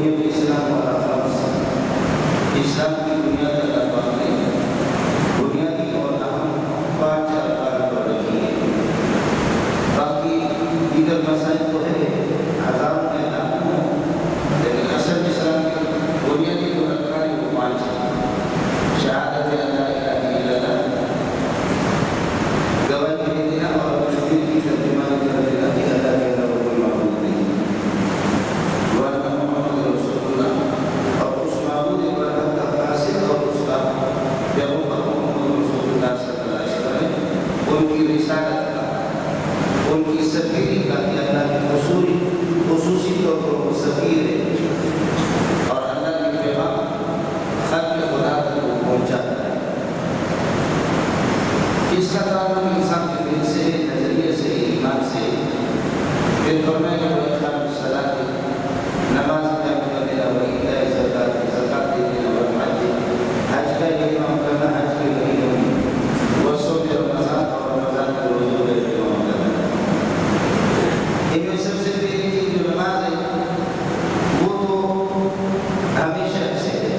الاسلام والا خمس اسلام کی بنیاد اللہ پاک نے بنیادی اور اہم 5 ارکان پر رکھی ہے. باقی دیگر مسائل تو ہے ہزاروں میں لاکھوں، لیکن اصل اسلام کے بنیادی جو ارکان ہیں وہ 5 ہیں. شہادت اللہ الہ الا اللہ، گواہی دینا اور مشہور کی ترجمانی کر دینا کہ اللہ کے علاوہ کوئی معبود نہیں، ورنہ محمد رسول اللہ، اور اس معبود برحق کا قاصد اور اس کا پیغمبر محمد رسول اللہ صلی اللہ علیہ وسلم، ان کی رسالت کا، ان کی سفیری کا کہ اللہ کی خصوصی طور پر وہ سفیر ہے اور اللہ کی پیغام خلق خدا تک وہ پہنچاتا ہے. اس کا تعلق انسان کے دل سے، نظریے سے، ایمان سے. پھر فرمایا کہ وہ اقام الصلاۃ، نماز قائم کرنا، و ایتاء الزکات، زکات دینا، و حج کا اہتمام کرنا، حج کے مہینوں میں، و صوم رمضان اور رمضان کے روزوں کا اہتمام کرنا. ان میں سب سے پہلی چیز جو نماز ہے وہ تو ہمیشہ سے ہے،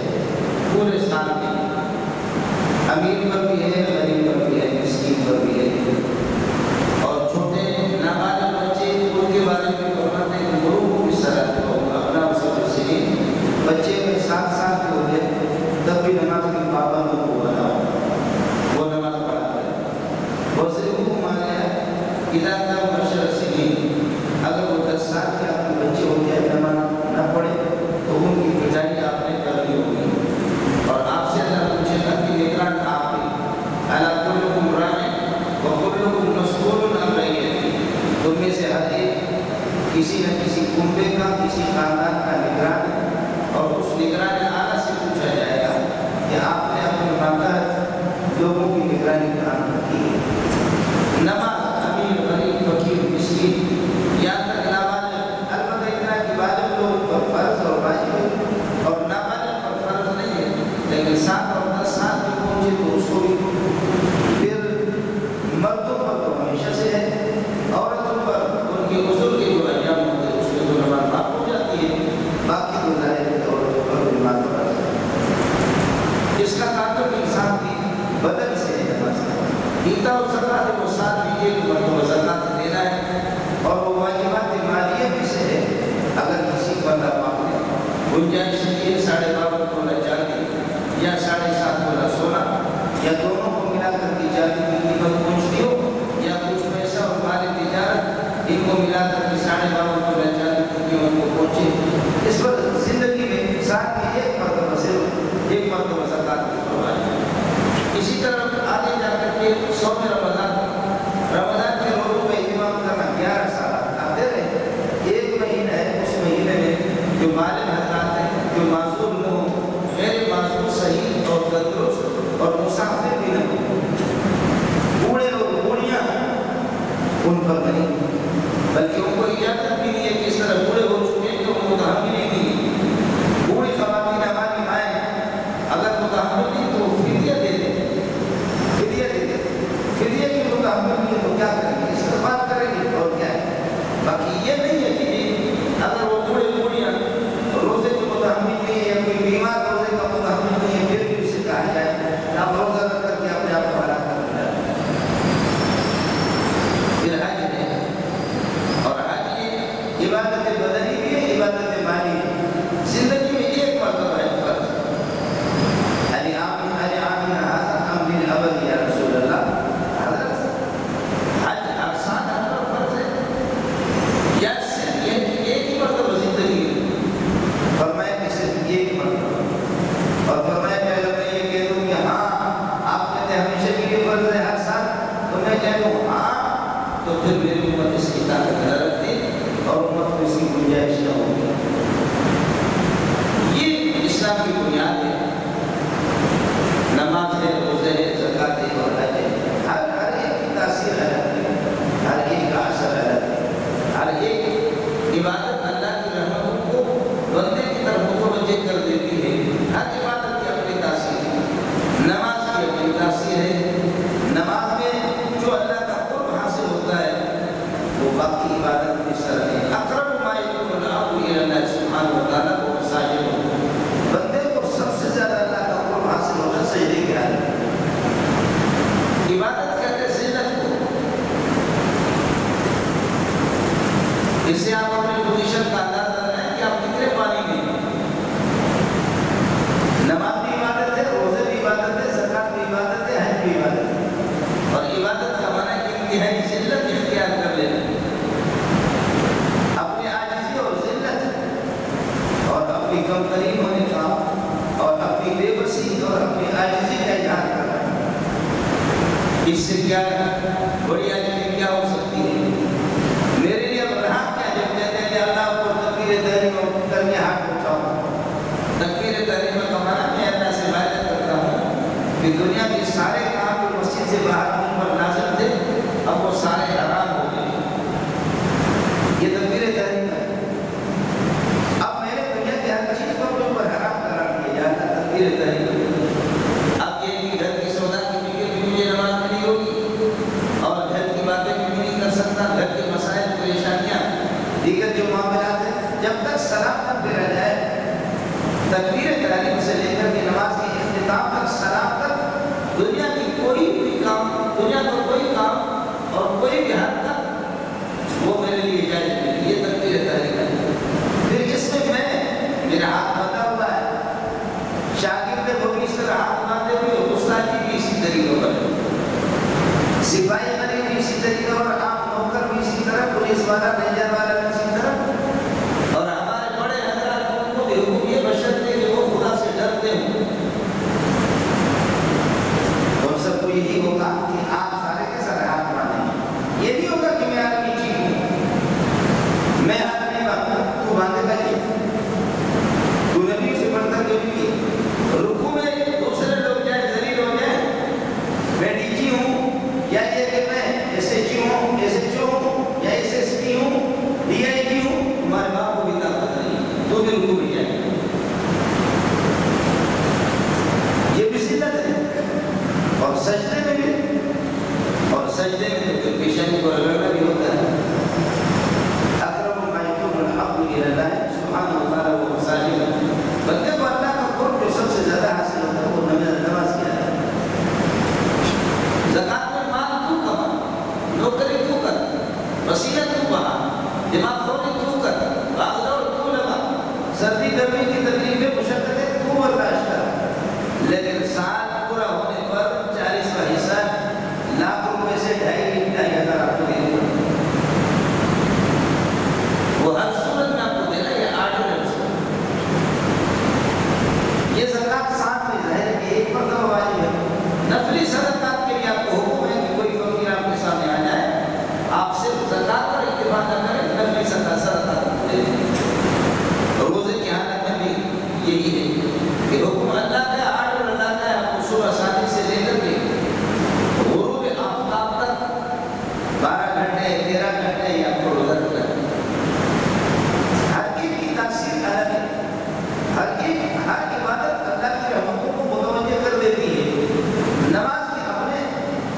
پورے سال میں، امیر پر بھی ہے، غریب پر بھی ہے، مسکین پر بھی ہے. اور چھوٹے نابالغ بچے، ان کے بارے میں فرماتے ہیں غروب کی صلاۃ کو اپنا سے بچے میں 7 سال کے ہو گئے تب بھی نماز کے پابند کو بناؤ، وہ نماز پڑھا ہے. اور صرف حکم آ گیا اذا كان 10 سنين، اگر وہ 10 سال کے آپ کے بچے ہو گئے نماز نہ پڑھے تو ان کی پٹائی آپ نے کرنی ہوگی. اور آپ سے اللہ پوچھے گا کہ نگران آپ ہیں، الا کلکم راع و کلکم مسئول عن رعیتہ، تم میں سے ہر ایک کسی نہ کسی کنبے کا، کسی خاندان کا نگران ہے، اور اس نگران اعلیٰ سے پوچھا جائے گا کہ آپ نے اپنے ماتحت لوگوں کی نگرانی کہاں کی ہے. نماز امیر، غریب، فقیر، مسکین، یہاں تک نابالغ، البتہ اتنا کہ بالغ لوگ پر فرض اور واجب ہے اور نابالغ پر فرض نہیں ہے، لیکن 7 اور 10 سال تک پہنچے تو اس کو بھی. پھر مردوں پر تو ہمیشہ سے ہے، عورتوں پر ان کے غسل کے جو ایام ہوتے ہیں اس میں تو نماز معاف ہو جاتی ہے، باقی تو ظاہر ہے کہ عورتوں پر نماز فرض ہے. اس کا تعلق انسان کی بدن سے ہے. نماز ایتاء الزکات وہ ساتھ بھی ایک مرتبہ زکات دینا ہے، اور وہ واجبات مالیہ بھی سے ہے. اگر کسی بندہ پاک نے گنجائش ہے 52.5 تولہ چاندی یا 7.5 تولہ سونا یا دونوں کو ملا کر کے چاندی کی قیمت پہنچتی ہو، یا کچھ پیسہ اور مال تجارت، ان کو ملا کر کے 52.5 تولہ چاندی کی قیمت کو پہنچے، اس پر زندگی میں ساتھ میں ایک مرتبہ صرف ایک مرتبہ زکات کی قربانی. اسی طرح آگے جا کر کے صوم رمضان کے روزوں کا اہتمام کرنا. 11 سال آپ دے رہے ہیں، ایک مہینہ ہے، اس مہینے میں جو بالغ حضرات ہیں، جو معذور نہ ہوں، غیر معذور صحیح اپنی کمترین ہونے کا اور اپنی بے بسی اور اپنی عاجزی کا اظہار کر رہا ہے۔ اس سے کیا بڑی عاجزی کیا ہو سکتی ہے؟ میرے لیے اب رہا کیا جب کہتے ہیں کہ اللہ کو تکبیر تحریم کر کے ہاتھ اٹھاؤ۔ تکبیر تحریم کا معنی میں اللہ سے عبادت کرتا ہوں کہ دنیا کے سارے کام جو مسجد سے باہر مجھ پر نازل تھے اب وہ سارے حرام ہو گئے۔ یہ تکبیر تحریم ہے۔ اب میں نے دنیا کی ہر چیز کو مجھ پر حرام قرار دیا جاتا تکبیر تحریم۔ اب یہ کہ گھر کی سودا کی فکر بھی مجھے نماز میں نہیں ہوگی اور گھر کی باتیں بھی نہیں کر سکتا، گھر کے مسائل پریشانیاں دیگر جو معاملات ہیں جب تک سلام تک پھیرا جائے تکبیر تحریم سے لے کر کے نماز کے اختتام تک سلام تک دنیا کی کوئی بھی کام، دنیا کا کوئی کام اور کوئی بھی حرکت وہ میرے لیے جائز نہیں۔ یہ تکبیر تحریم ہے۔ پھر اس میں میرا ہاتھ بندھا ہوا ہے، شاگرد وہ بھی اس طرح ہاتھ باندھے ہوئے، استاد بھی اسی طریقے پر، سپاہی بنے بھی اسی طریقے پر، عام نوکر بھی اسی طرح، پولیس والا رینجر والا بھی اسی طرح، اور ہمارے بڑے حضرات کو بھی حکم یہ بشرطے کہ وہ خدا سے ڈرتے ہوں۔ اور سب کو یہی ہوگا کہ آپ سارے کے سارے ہاتھ باندھیں، یہ نہیں ہوگا کہ میں آپ کی چیز ہوں، میں ہاتھ نہیں باندھوں، تو باندھے گا یہ، تو نبی سے بڑھ کر کبھی بھی رکوع میں دوسرے لوگ جائے ذلیل ہو جائیں، میں ڈی جی ہوں یا یہ کہ میں ایس ایچ ہوں، ایس ایچ او ہوں یا ایس ایس پی ہوں، ڈی آئی جی ہوں، تمہارے باپ کو بھی طاقت نہیں تو بھی رکوع میں جائے، یہ بھی ذلت ہے۔ اور سجدے میں بھی، اور سجدے میں تو پیشانی کو رگڑنا بھی ہوتا ہے۔ اقرب ما یکون العبد الی اللہ سبحانہ وتعالی وهو ساجد، بندے کو اللہ کا قرب جو سب سے زیادہ حاصل ہوتا ہے وہ نماز کیا ہے۔ زکات میں مال تو کما، نوکری تو کر، وسیلہ تو بہا، دماغ خوری تو کر، بھاگ دوڑ تو لگا، سردی گرمی کی تکلیفیں مشقتیں تو برداشت کر، لیکن سال پورا ہونے پر 40 کا حصہ لاکھ روپے سے 2.5 ہزار آپ کو دینے پڑتے ہیں۔ وہ ہر صورت میں آپ کو دینا، یہ آرڈر ہے۔ یہ زکات ساتھ میں ظاہر ہے کہ ایک مرتبہ واجب ہے، نفلی صدقات کے لیے آپ کو حکم ہے کہ کوئی فقیر آپ کے سامنے آ جائے، آپ صرف زکات پر اکتفا نہ کریں، نفلی صدقات دے دیں۔ روزے کی حالت میں بھی یہی ہے کہ حکم اللہ کا، آرڈر اللہ کا ہے، آپ کو صبح 7 سے لے کر کے غروب آفتاب تک 12 گھنٹے 13 گھنٹے آپ کو روزہ رکھنا ہے۔ ہر ایک کی تاثیر الگ ہے، ہر عبادت اللہ کے حکم کو متوجہ کر دیتی ہے۔ نماز کی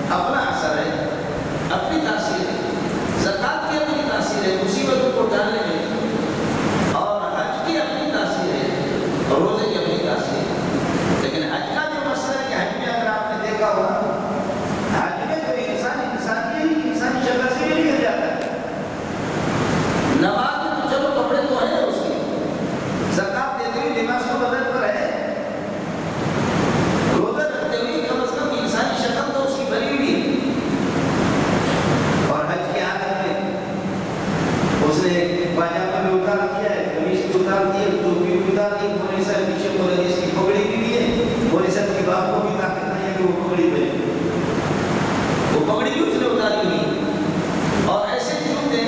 اپنا اثر ہے، اپنی تاثیر ہے، زکات کی اپنی تاثیر ہے مصیبتوں کو ٹالنے میں، اور حج کی اپنی تاثیر ہے اور روزے کی اپنی تاثیر ہے۔ لیکن حج کا جو مسئلہ ہے کہ حج میں اگر آپ نے دیکھا ہوگا، حج میں تو انسانی شکل سے ہی نکل جاتا ہے۔ نماز میں تو چلو کپڑے تو ہیں اس کے، زکات دیتے ہوئے لباس تو بدن پر ہے، روزہ رکھتے ہوئے کم از کم انسانی شکل تو اس کی بنی ہوئی ہے۔ اور حج کی حالت میں اس نے پاجامہ بھی اتار دیا ہے، قمیص بھی اتار دی ہے، ٹوپی بھی اتار دی، پولیس پیچھے بولے اس کی پگڑی بھی ہے، پولیس کے باپ کو بھی طاقت نہیں ہے کہ وہ پگڑی پہنے، وہ پگڑی بھی اس نے اتاری ہوئی، اور ایسے جوتے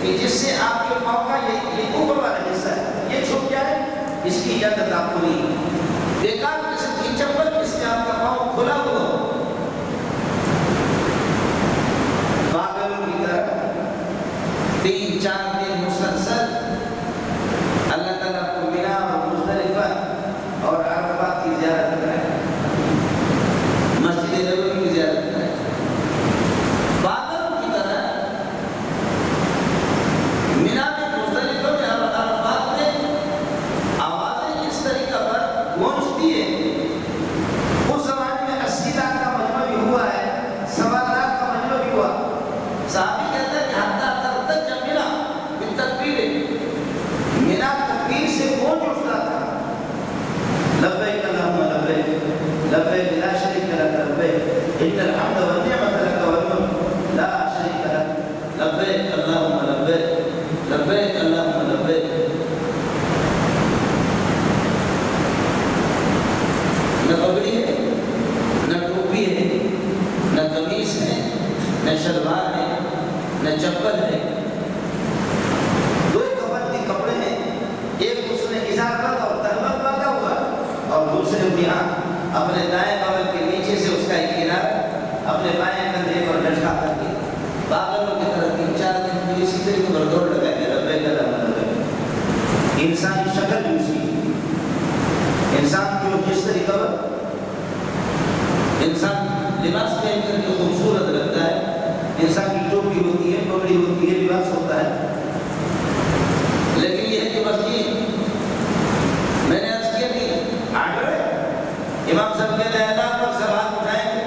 کہ جس سے آپ کے پاؤں کا یہ اوپر والا حصہ ہے یہ چھپ جائے، اس کی اجازت آپ کو نہیں۔ بیکار قسم کی چپل جس میں آپ کا پاؤں کھلا ہوا ہو، پاگلوں کی طرح 3-4 دن مسلسل اللہ تعالیٰ کو مینا اور مزدلفہ اور عرفات کی زیارت کرائے، مسجد نبوی کی زیارت کرائے، پاگلوں کی طرح مینا میں، مزدلفہ میں اور عرفات میں آوازیں اس طریقہ پر بھی ہاتھ اپنے دائیں بغل کے نیچے سے اس کا ایک کنارہ اپنے بائیں کندھے پر لٹکا کر کے پاگلوں کی طرح 3-4 دن کی اسی طریقے پر دوڑ لگائے گا لبیک اللہم لبیک. انسانی شکل بھی اسی انسان جو جس طریقہ پر انسان لباس پہن کر کے خوبصورت لگتا ہے، انسان کی ٹوپی ہوتی ہے، پگڑی ہوتی ہے، لباس ہوتا ہے، لیکن یہ ہے کہ بس یہ میں نے عرض کیا کہ آرڈر ہے. امام صاحب کہتے ہیں اللہ پر سب ہاتھ اٹھائیں گے.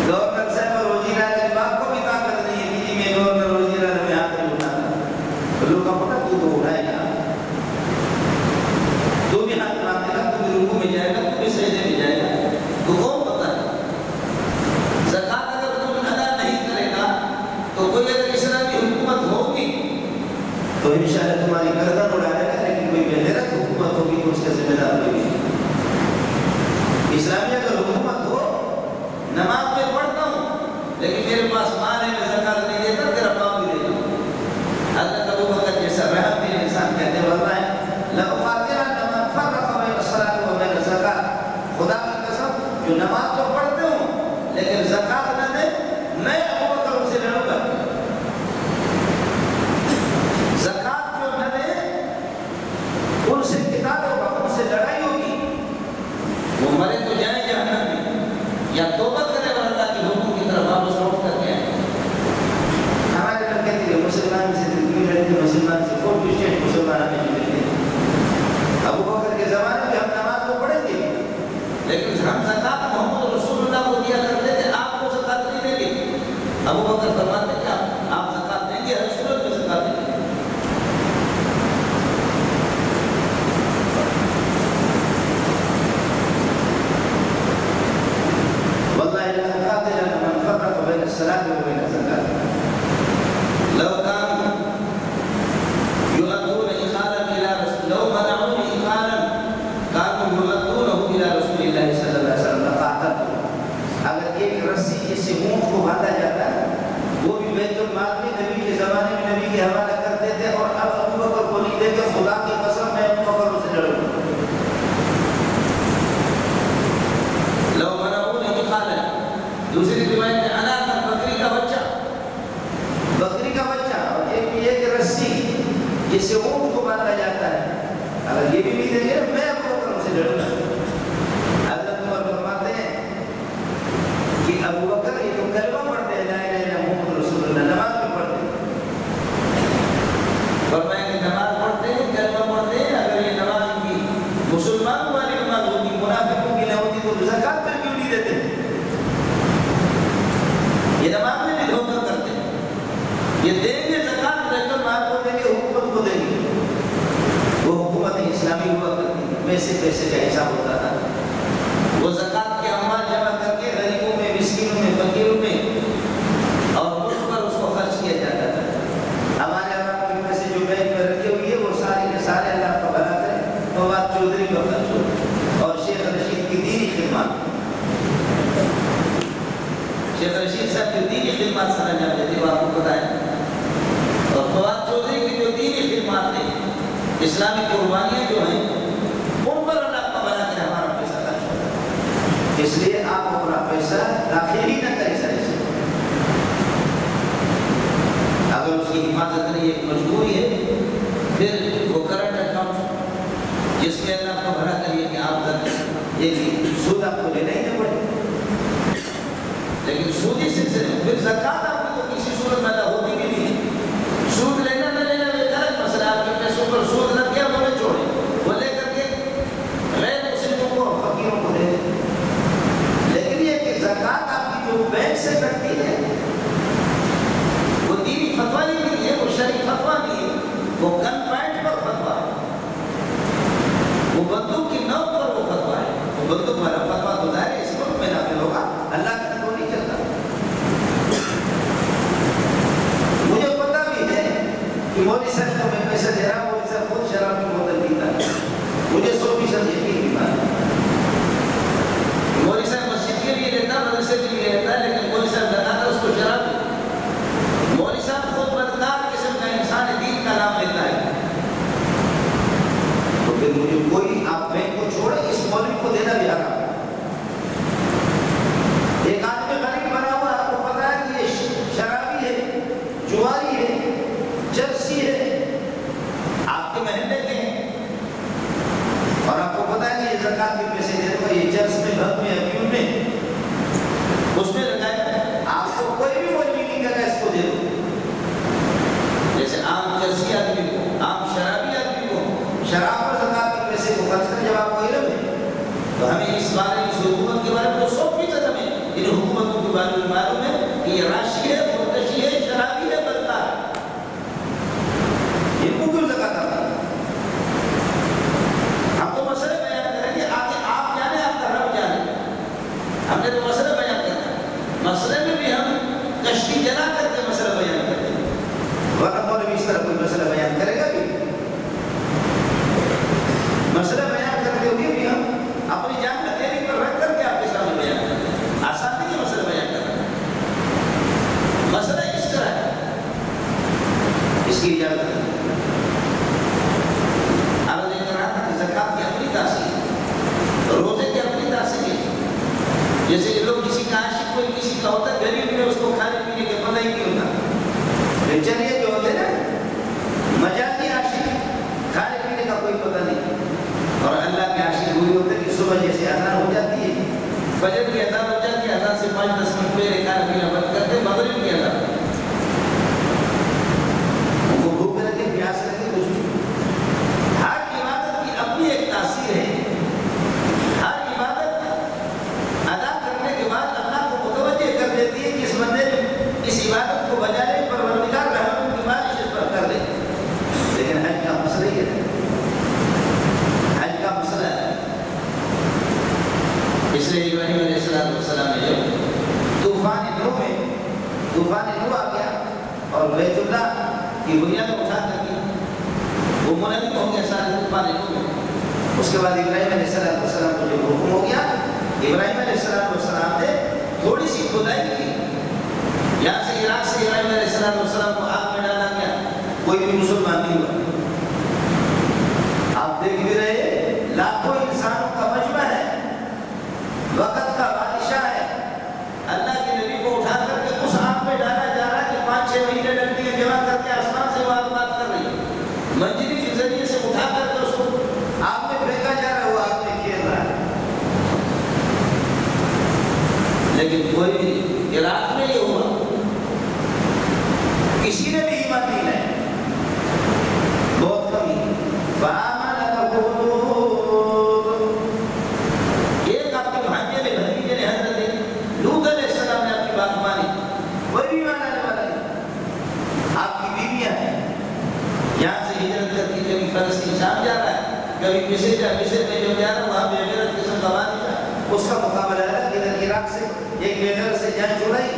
گورنر صاحب اور وزیر اعظم باپ کو بھی طاقت نہیں ہے کہ جی میں گورنر وزیر اعظم میں ہاتھ نہیں اٹھاتا. لوگ کا پتہ تو اٹھائے گا، تو بھی ہاتھ مانگے گا، تو بھی رکوع میں جائے گا، تو بھی سجدے میں جائے گا. تو کون پتہ ہے زکوٰۃ اگر تم ادا نہیں کرے گا تو کوئی اگر اسلامی حکومت ہوگی تو انشاءاللہ تمہاری گردن اڑا دے گا، لیکن کوئی بے غیرت حکومت ہوگی تو اس کا ذمہ دار کوئی نہیں. اسلامی اگر حکومت ہو، نماز میں پڑھتا ہوں لیکن میرے پاس مال ہے میں زکوٰۃ نہیں دیتا، تیرا پاؤں بھی دے دوں. حضرت ابو بکر جیسا رحم دل انسان کہتے ہیں واللہ لأقاتلن من فرق بین الصلاۃ و بین الزکوٰۃ. خدا کی قسم جو نماز تو پڑھتے ہوں لیکن زکوٰۃ نہ دے، میں ابو بکر ان سے لڑوں گا. زکوٰۃ جو نہ دے ان سے قتال ہوگا، ان سے لڑائی ہوگی. وہ مرے تو جائیں جہنم میں، یا توبہ کرے اور اللہ کے حکم کی طرف واپس لوٹ کر کے آئے. ہمارے لوگ کہتے ہیں مسلمان سے دل لڑتے، مسلمان سے 40% مسلمان ہمیں ملتے ہیں. ابو بکر کے زمانے میں ہم نماز کو پڑھیں گے لیکن ہم زکوٰۃ محمد رسول اللہ کو دیا کرتے تھے، آپ کو زکوٰۃ نہیں دیں گے. ابو بکر فرماتے کہ آپ زکوٰۃ دیں گے، ہر صورت میں زکوٰۃ دیں گے. واللہ لأقاتلن من فرق بین الصلاۃ و بین الزکوٰۃ. لو كانوا يؤدون إخالا إلى رسول لو منعوني إخالا كانوا يؤدونه إلى رسول الله صلی اللہ علیہ وسلم لقاتلتهم. اگر ایک رسی جس سے اونٹ کو باندھا جاتا ہے وہ بھی بیت المال میں نبی کے زمانے میں نبی کے حوالہ کرتے تھے، اور اب ابو بکر کو نہیں دے کے خدا کی قسم میں ابو بکر سے لڑوں گا. لو منعوني إخالا. دوسری روایت ہے اناقا، بکری کا بچہ، بکری کا بچہ، اور ایک یہ کہ رسی جس سے اونٹ کو باندھا جاتا ہے، اگر یہ بھی نہیں دیں گے میں ابو بکر سے لڑوں گا. حضرت عمر فرماتے ہیں کہ ابو بکر یہ تو کلمہ پڑھتے ہیں لا الہ الا محمد رسول اللہ، نماز میں پڑھتے ہیں. فرمایا کہ نماز پڑھتے ہیں، کلمہ پڑھتے ہیں، اگر یہ نماز کی مسلمانوں والی نماز ہوتی، منافقوں کی نہ ہوتی تو زکوٰۃ پر کیوں نہیں دیتے؟ یہ نماز میں بھی دھوکہ کرتے ہیں. یہ دیں گے زکوٰۃ، بیت المال کو دیں گے، حکومت کو دیں گے. وہ حکومت اسلامی ہوا کرتی ہے، پیسے کا حساب ہوتا تھا. وہ زکوٰۃ کے اموال جمع کر کے غریبوں میں، مسکینوں میں، فقیروں میں اور ملک پر اس کو خرچ کیا جاتا تھا. ہمارے عوام کے پیسے جو بینک میں رکھے ہوئے ہیں وہ سارے کے سارے اللہ کا بھلا کرے فواد چودھری کا خرچ ہو. اور شیخ رشید کی دینی خدمات، شیخ رشید صاحب کی دینی خدمات سر انجام دیتے وہ آپ کو پتہ ہے. اور فواد چودھری کی جو دینی خدمات ہیں، اسلامی قربانیاں جو ہیں، ان پر اللہ کا بھلا کرے ہمارا پیسہ خرچ ہوتا ہے. اس لیے آپ اپنا پیسہ داخل ہی نہ کریں سر. اگر اس کی حفاظت نہیں ایک مجبوری ہے، پھر وہ کرنٹ اکاؤنٹ جس میں اللہ کا بھلا کریے کہ آپ تک ایک سود آپ کو لینا ہی نہ پڑے، لیکن سودی سلسلے میں پھر زکوٰۃ آپ کو تو کسی صورت میں ادا ہوتی بھی نہیں. سود لینا نہ لینا وہ غلط مسئلہ. آپ کے پیسوں پر سود نہ کیا وہ نہ چھوڑے، وہ لے کر کے غیر مسلموں کو اور فقیروں کو دے دیں. لیکن یہ کہ زکوٰۃ آپ کی جو بینک سے کٹتی ہے وہ دینی فتویٰ ہی نہیں ہے، وہ شرعی فتویٰ نہیں ہے، وہ گن پوائنٹ پر فتویٰ ہے، وہ بندوق کی نوک پر وہ فتویٰ ہے. وہ بندوق والا فتویٰ تو ظاہر ہے اس وقت میں نافذ ہوگا، اللہ کا تو نہیں چلتا. مجھے پتہ بھی ہے کہ مولوی صاحب کو میں پیسہ دے رہا ہوں، مولوی صاحب خود شراب کی بوتل پیتا ہے، مجھے 100% یقین کی بات ہے. مولوی صاحب مسجد کے لیے لیتا، مدرسے کے لیے لیتا ہے، لیکن مولوی صاحب بتاتا اس کو شراب. مولوی صاحب خود بدکار قسم کا انسان دین کا نام لیتا ہے. تو پھر مجھے کوئی آپ بینک کو چھوڑے، اس مولوی دینا بھی حرام ہے۔ ایک آدمی غریب بنا ہوا، آپ کو پتا ہے کہ یہ شرابی ہے، جواری ہے، چرسی ہے، آپ کے محلے کے ہیں، اور آپ کو پتا ہے کہ یہ زکات کے پیسے دے دو، یہ چرس میں، بھگ میں، افیون میں، اس میں لگائے، آپ کو کوئی بھی مولوی نہیں کہے گا اس کو دے دو۔ جیسے عام چرسی آدمی کو، عام شرابی آدمی کو شراب پر زکات کے پیسے کو خرچ کریں، جب آپ کو علم ہے تو ہمیں اس بارے میں، اس حکومت کے بارے میں تو 100% ہمیں ان حکومتوں کے بارے میں معلوم ہے کہ یہ راشی ہے، مرتشی ہے، شرابی ہے، بدکار ہے، ان کو کیوں زکات آتا ہے؟ ہم تو مسئلہ بیان کریں گے، آگے آپ جانے، آپ کا رب جانے، ہم نے تو مسئلہ بیان کرنا ہے، مسئلے میں بھی ہم کشتی جلا کر کے مسئلہ بیان کرتے ہیں، ورنہ مولوی اس طرح کوئی مسئلہ بیان کرے گا بھی؟ مسئلہ بیان کرتے ہوئے بھی ہم اپنی جان میں تیری پر رکھ کر کے آپ کے سامنے بیان کرتے ہیں، آسان نہیں ہے مسئلہ بیان کرنا، مسئلہ اس طرح ہے، اس کی اجازت ہے۔ عرض یہ کر رہا تھا کہ زکات کی اپنی تاثیر، روزے کی اپنی تاثیر ہے، جیسے لوگ کسی کا عاشق کوئی کسی کا ہوتا ہے، غریب میں اس کو کھانے پینے کے پتہ ہی نہیں ہوتا، چلیے جو ہوتے نا مجازی عاشق، کھانے پینے کا کوئی پتہ نہیں، اور اللہ کے عاشق ہوئے ہوتے کہ صبح جیسے اذان ہو جاتی ہے، فجر کی اذان ہو جاتی ہے، اذان سے 5-10 منٹ پہلے کھانا پینا بند کرتے، مغرب کی اذان، ان کو بھوک لگے، پیاس لگے، کچھ نہیں۔ ہر عبادت کی اپنی ایک تاثیر ہے، ہر عبادت ادا کرنے کے بعد اللہ کو متوجہ کر دیتی ہے کہ اس بندے نے اس عبادت کو بجا لے، پروردگار رحمتوں کی بارش اس پر کر دے۔ لیکن حج کا مسئلہ یہ ہے، حج کا مسئلہ ہے، اس لیے ابراہیم علیہ السلام نے جب طوفان نوح آ گیا اور بیت اللہ کی بنیاد اٹھا کر دی، وہ منہدم ہو گیا سارے طوفان نوح میں۔ اس کے بعد ابراہیم علیہ السلام کو جب حکم ہو گیا، ابراہیم علیہ السلام نے تھوڑی سی کھدائی کی، یہاں سے عراق سے ابراہیم علیہ السلام کو آگ میں ڈالا گیا، کوئی بھی مسلمان نہیں ہوا۔ آپ دیکھ بھی رہے، لاکھوں انسانوں کا مجمع ہے، وقت کا بادشاہ ہے، اللہ کے نبی کو اٹھا کر کے اس آگ میں ڈالا جا رہا ہے کہ 5-6 مہینے لگتے ہیں جمع کر کے آسمان سے بات کر رہی ہے، منجلی کے ذریعے سے اٹھا کر کے اس کو آگ میں پھینکا جا رہا ہے، وہ آگ میں کھیل رہا ہے، لیکن کوئی بھی عراق میں یہ ہوا، کسی نے بھی ایمان نہیں لایا، بہت کمی۔ ایک آپ کے بھانجے نے، بھتیجے نے، حضرت لوط علیہ السلام نے آپ کی بات مانی، کوئی بھی ایمان لانے والا نہیں۔ آپ کی بیویاں ہیں، یہاں سے ہجرت کرتی، کبھی فلسطین شام جا رہا ہے، کبھی مصر میں جو جا رہا ہے وہاں بے غیرت قسم کا بادشاہ، اس کا مقابلہ ہے ادھر عراق سے ایک بے غیرت سے جنگ چھڑائی،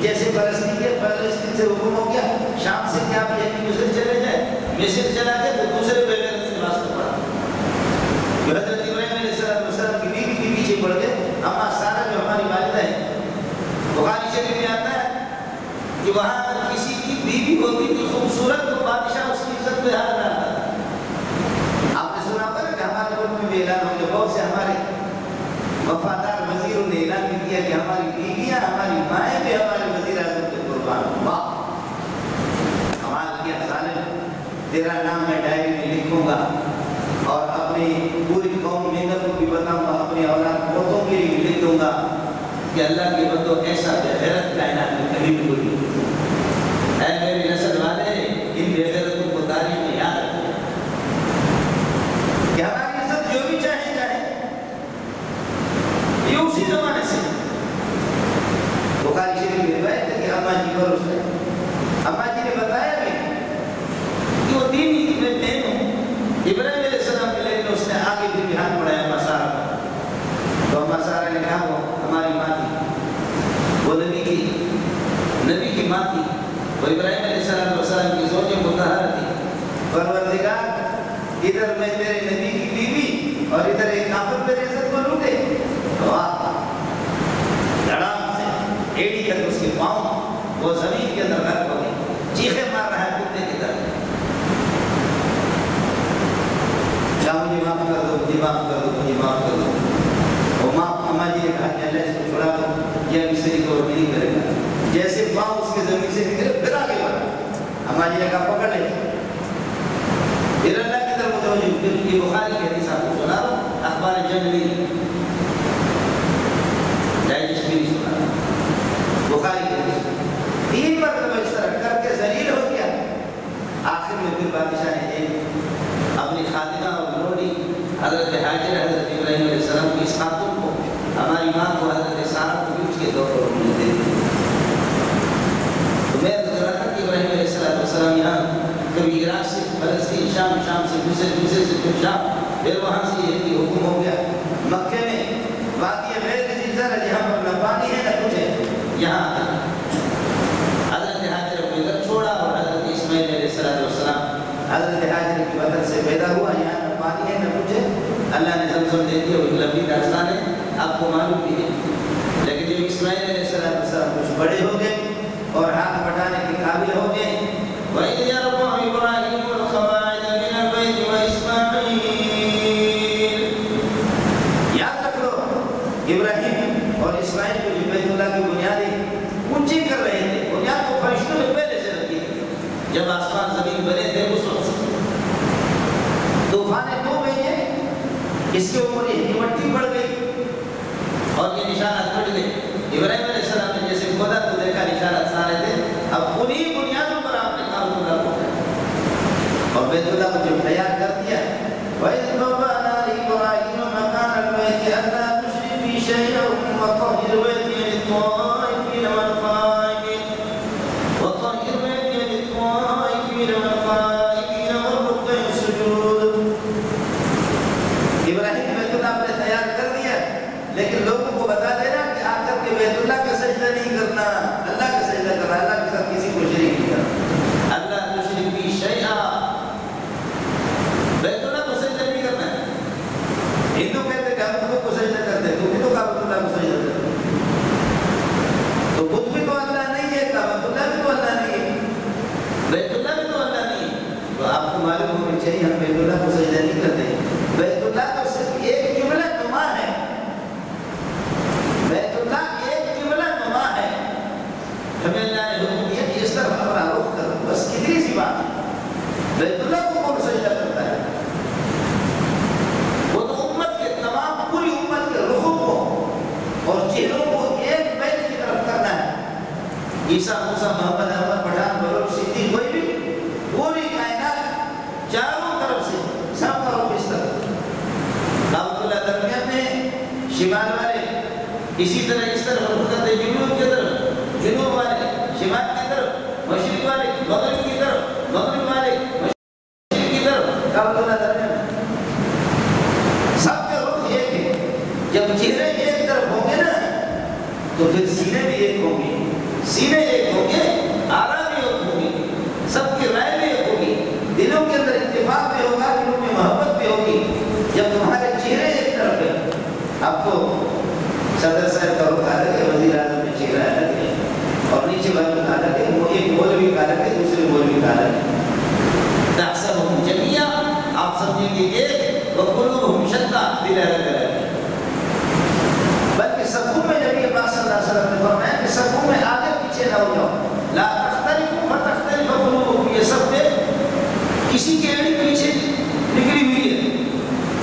جیسے فلسطین سے حکم ہو گیا، شام سے کیا آپ یقین مصر چلے جائیں، مصر چلا گئے تو دوسرے بے غیرت سے واسطہ پڑا، حضرت ابراہیم علیہ السلام کی بیوی کے پیچھے پڑ گئے، اما سارا جو ہماری والدہ ہے، بخاری شریف میں آتا ہے کہ وہاں اگر کسی کی بیوی ہوتی تھی خوبصورت تو بادشاہ اس کی عزت پہ ہاتھ ڈالتا تھا۔ آپ نے سنا ہوگا کہ ہمارے ملک میں بھی اعلان ہو گیا، بہت سے ہمارے وفادار وزیروں نے اعلان بھی کیا کہ ہماری بیویاں، ہماری مائیں بھی ہمارے وزیر اعظم کے قربان ہوں۔ واہ، کمال کیا ظالم، تیرا نام میں ڈائری میں لکھوں گا اور اپنی پوری قوم مینر کو بھی بتاؤں گا، اپنی اولاد پوتوں کے لیے لکھ دوں گا کہ اللہ کے بندوں ایسا بے غیرت کائنات میں کبھی بھی کوئی نہیں۔ اے میری نسل والے، ان بے غیرتوں کو تاریخ میں یاد رکھیں کہ ہماری عزت جو بھی چاہے یہ اسی زمانے سے۔ بخاری شریف میں روایت ہے کہ اماں جی پر اس نے، اماں جی نے بتایا بھی کہ وہ دینی میں بہن ہوں ابراہیم علیہ السلام کے، لیکن اس نے آگے بھی ہاتھ بڑھایا اماں سارا پر، تو اماں سارا نے کہا وہ ہماری ماں تھی، وہ نبی کی ماں تھی، وہ ابراہیم علیہ السلام کی زوج مطہرہ تھی، پروردگار ادھر میں تیرے نبی کی بیوی اور ادھر ایک کافر میری عزت کو لوٹے، لڑام سے ایڑی کر اس کے پاؤں وہ زمین کے اندر غرق ہو گئی، چیخے مار رہا ہے کتے کی طرح، کیا مجھے معاف کر دو، مجھے معاف کر دو، مجھے معاف کر دو۔ اسماعیل نے کہا پکڑ لے، پھر اللہ کی طرف متوجہ، پھر یہ بخاری کی حدیث آپ کو سنا رہا ہوں، اخبار جنگلی ڈائجسٹ بھی سنا رہا، بخاری کی حدیث 3 مرتبہ اس طرح کر کے ذلیل ہو گیا، آخر میں پھر بادشاہ نے اپنی خادمہ اور لوڈی حضرت حاجر حضرت ابراہیم علیہ السلام کی اس خاتون کو، ہماری ماں کو حضرت سارہ کو بھی اس کے طور پر دے دی۔ تو میں ذرا تھا کہ ابراہیم علیہ السلام یہاں کبھی عراق سے فلسطین، شام سے مصر سے پھر شام، پھر وہاں سے یہ حکم ہو گیا مکے میں وادی غیر ذی زرع جہاں پر نہ پانی ہے نہ کچھ ہے، یہاں حضرت حاجر کو ادھر چھوڑا اور حضرت اسماعیل علیہ السلام حضرت حاجر کی بطن سے پیدا ہوا، یہاں نہ پانی ہے نہ کچھ ہے، اللہ نے زمزم دے دیا، وہ لمبی داستان ہے آپ کو معلوم بھی ہے۔ لیکن جب اسماعیل علیہ السلام کچھ بڑے ہو گئے اور ہاتھ بٹانے کے قابل ہو گئے، وَإِذْ يَرْفَعُ إِبْرَاهِيمُ الْقَوَاعِدَ مِنَ الْبَيْتِ وَإِسْمَاعِيلُ، یاد رکھ لو ابراہیم اور اسماعیل کو جو بیت اللہ کی بنیادیں اونچی کر رہے تھے، بنیاد تو فرشتوں نے پہلے سے رکھی تھی، جب آسمان زمین بنے تھے اس وقت سے طوفانیں دو گئی ہیں، اس کے اوپر یہ مٹی پڑ گئی اور یہ نشانات پڑ گئے۔ ابراہیم علیہ السلام نے جیسے کھودا تو دیکھا نشانات سارے تھے، اب انہی بنیادوں پر آپ نے کام پورا کیا اور بیت اللہ کو جب تیار کر دیا، وَإِذْ بَوَّأْنَا لِإِبْرَاهِيمَ مَكَانَ الْبَيْتِ أَلَّا تُشْرِكْ بِي شَيْئًا وَطَهِّرْ بَيْتِيَ لِلطَّائِفِينَ وَالْقَائِمِينَ وَالرُّكَّعِ السُّجُودِ۔ ابراہیم بیت اللہ آپ نے تیار کر دیا، لیکن لوگوں کو بتا دینا کہ آ کر کے بیت اللہ کا سجدہ نہیں کرنا، اللہ کا سجدہ کرنا، اللہ کے ساتھ کسی کو شریک نہیں کرنا، اللہ تشرک بی شیئا، بیت اللہ کو سجدہ نہیں کرنا ہے۔ ہندو کہتے ہیں کہ ہم خود کو سجدہ کرتے ہیں، تو بھی تو کعبۃ اللہ کو سجدہ کرتے ہیں، تو خود بھی تو اللہ نہیں ہے، کعبۃ اللہ بھی تو اللہ نہیں ہے، بیت اللہ بھی تو اللہ نہیں ہے، تو آپ کو معلوم ہونی چاہیے ہم بیت اللہ کو سجدہ نہیں کرتے، بیت اللہ تو صرف ایک قبلہ نما ہے، بیت اللہ ایک قبلہ نما ہے، ہمیں اللہ نے حکم دیا کہ اس طرف اپنا رخ کرو، بس کتنی سی بات ہے۔ بیت اللہ کو کون سجدہ کرتا ہے؟ وہ تو امت کے تمام پوری امت کے رخوں کو اور چہروں کو ایک بیت کی طرف کرنا ہے۔ عیسیٰ، موسیٰ، محمد، احمد، پٹھان، بلوچ، صدیق، کوئی بھی، پوری کائنات چاروں طرف سے سب کا رخ اس طرف، کعبۃ اللہ درمیان میں، شمال والے اسی طرح اس طرف رخ کرتے، جنوب کی طرف، جنوب والے شمال کی طرف، مشرق والے مغرب کی طرف، مغرب والے مشرق کی طرف، کعبۃ اللہ درمیان، سب کے رخ ایک ہے۔ جب چہرے ایک طرف ہوں گے نا تو پھر سینے بھی ایک ہوں گے، سینے ایک ہوں گے، آرا بھی ایک ہوں گی، سب کی رائے بھی ایک ہوگی، دلوں کے اندر اتفاق بھی ہوگا، دلوں میں محبت بھی ہوگی۔ جب تمہارے چہرے ایک طرف ہے، اب تو صدر صاحب کا رخ الگ ہے، وزیر اعظم کا چہرہ الگ ہے، اور نیچے والوں کا الگ ہے، وہ ایک مولوی کا الگ ہے، دوسرے مولوی کا الگ ہے۔ تحسبهم جميعا، آپ سمجھیں گے ایک، وقلوبهم شتى، دل الگ الگ ہے۔ بلکہ صفوں میں نبی پاک صلی اللہ علیہ وسلم نے فرمایا کہ صفوں میں آگے پیچھے نہ ہو جاؤ، لا تختلفوا فتختلف قلوبكم، یہ سب میں کسی کی ایڑی پیچھے نکلی ہوئی ہے،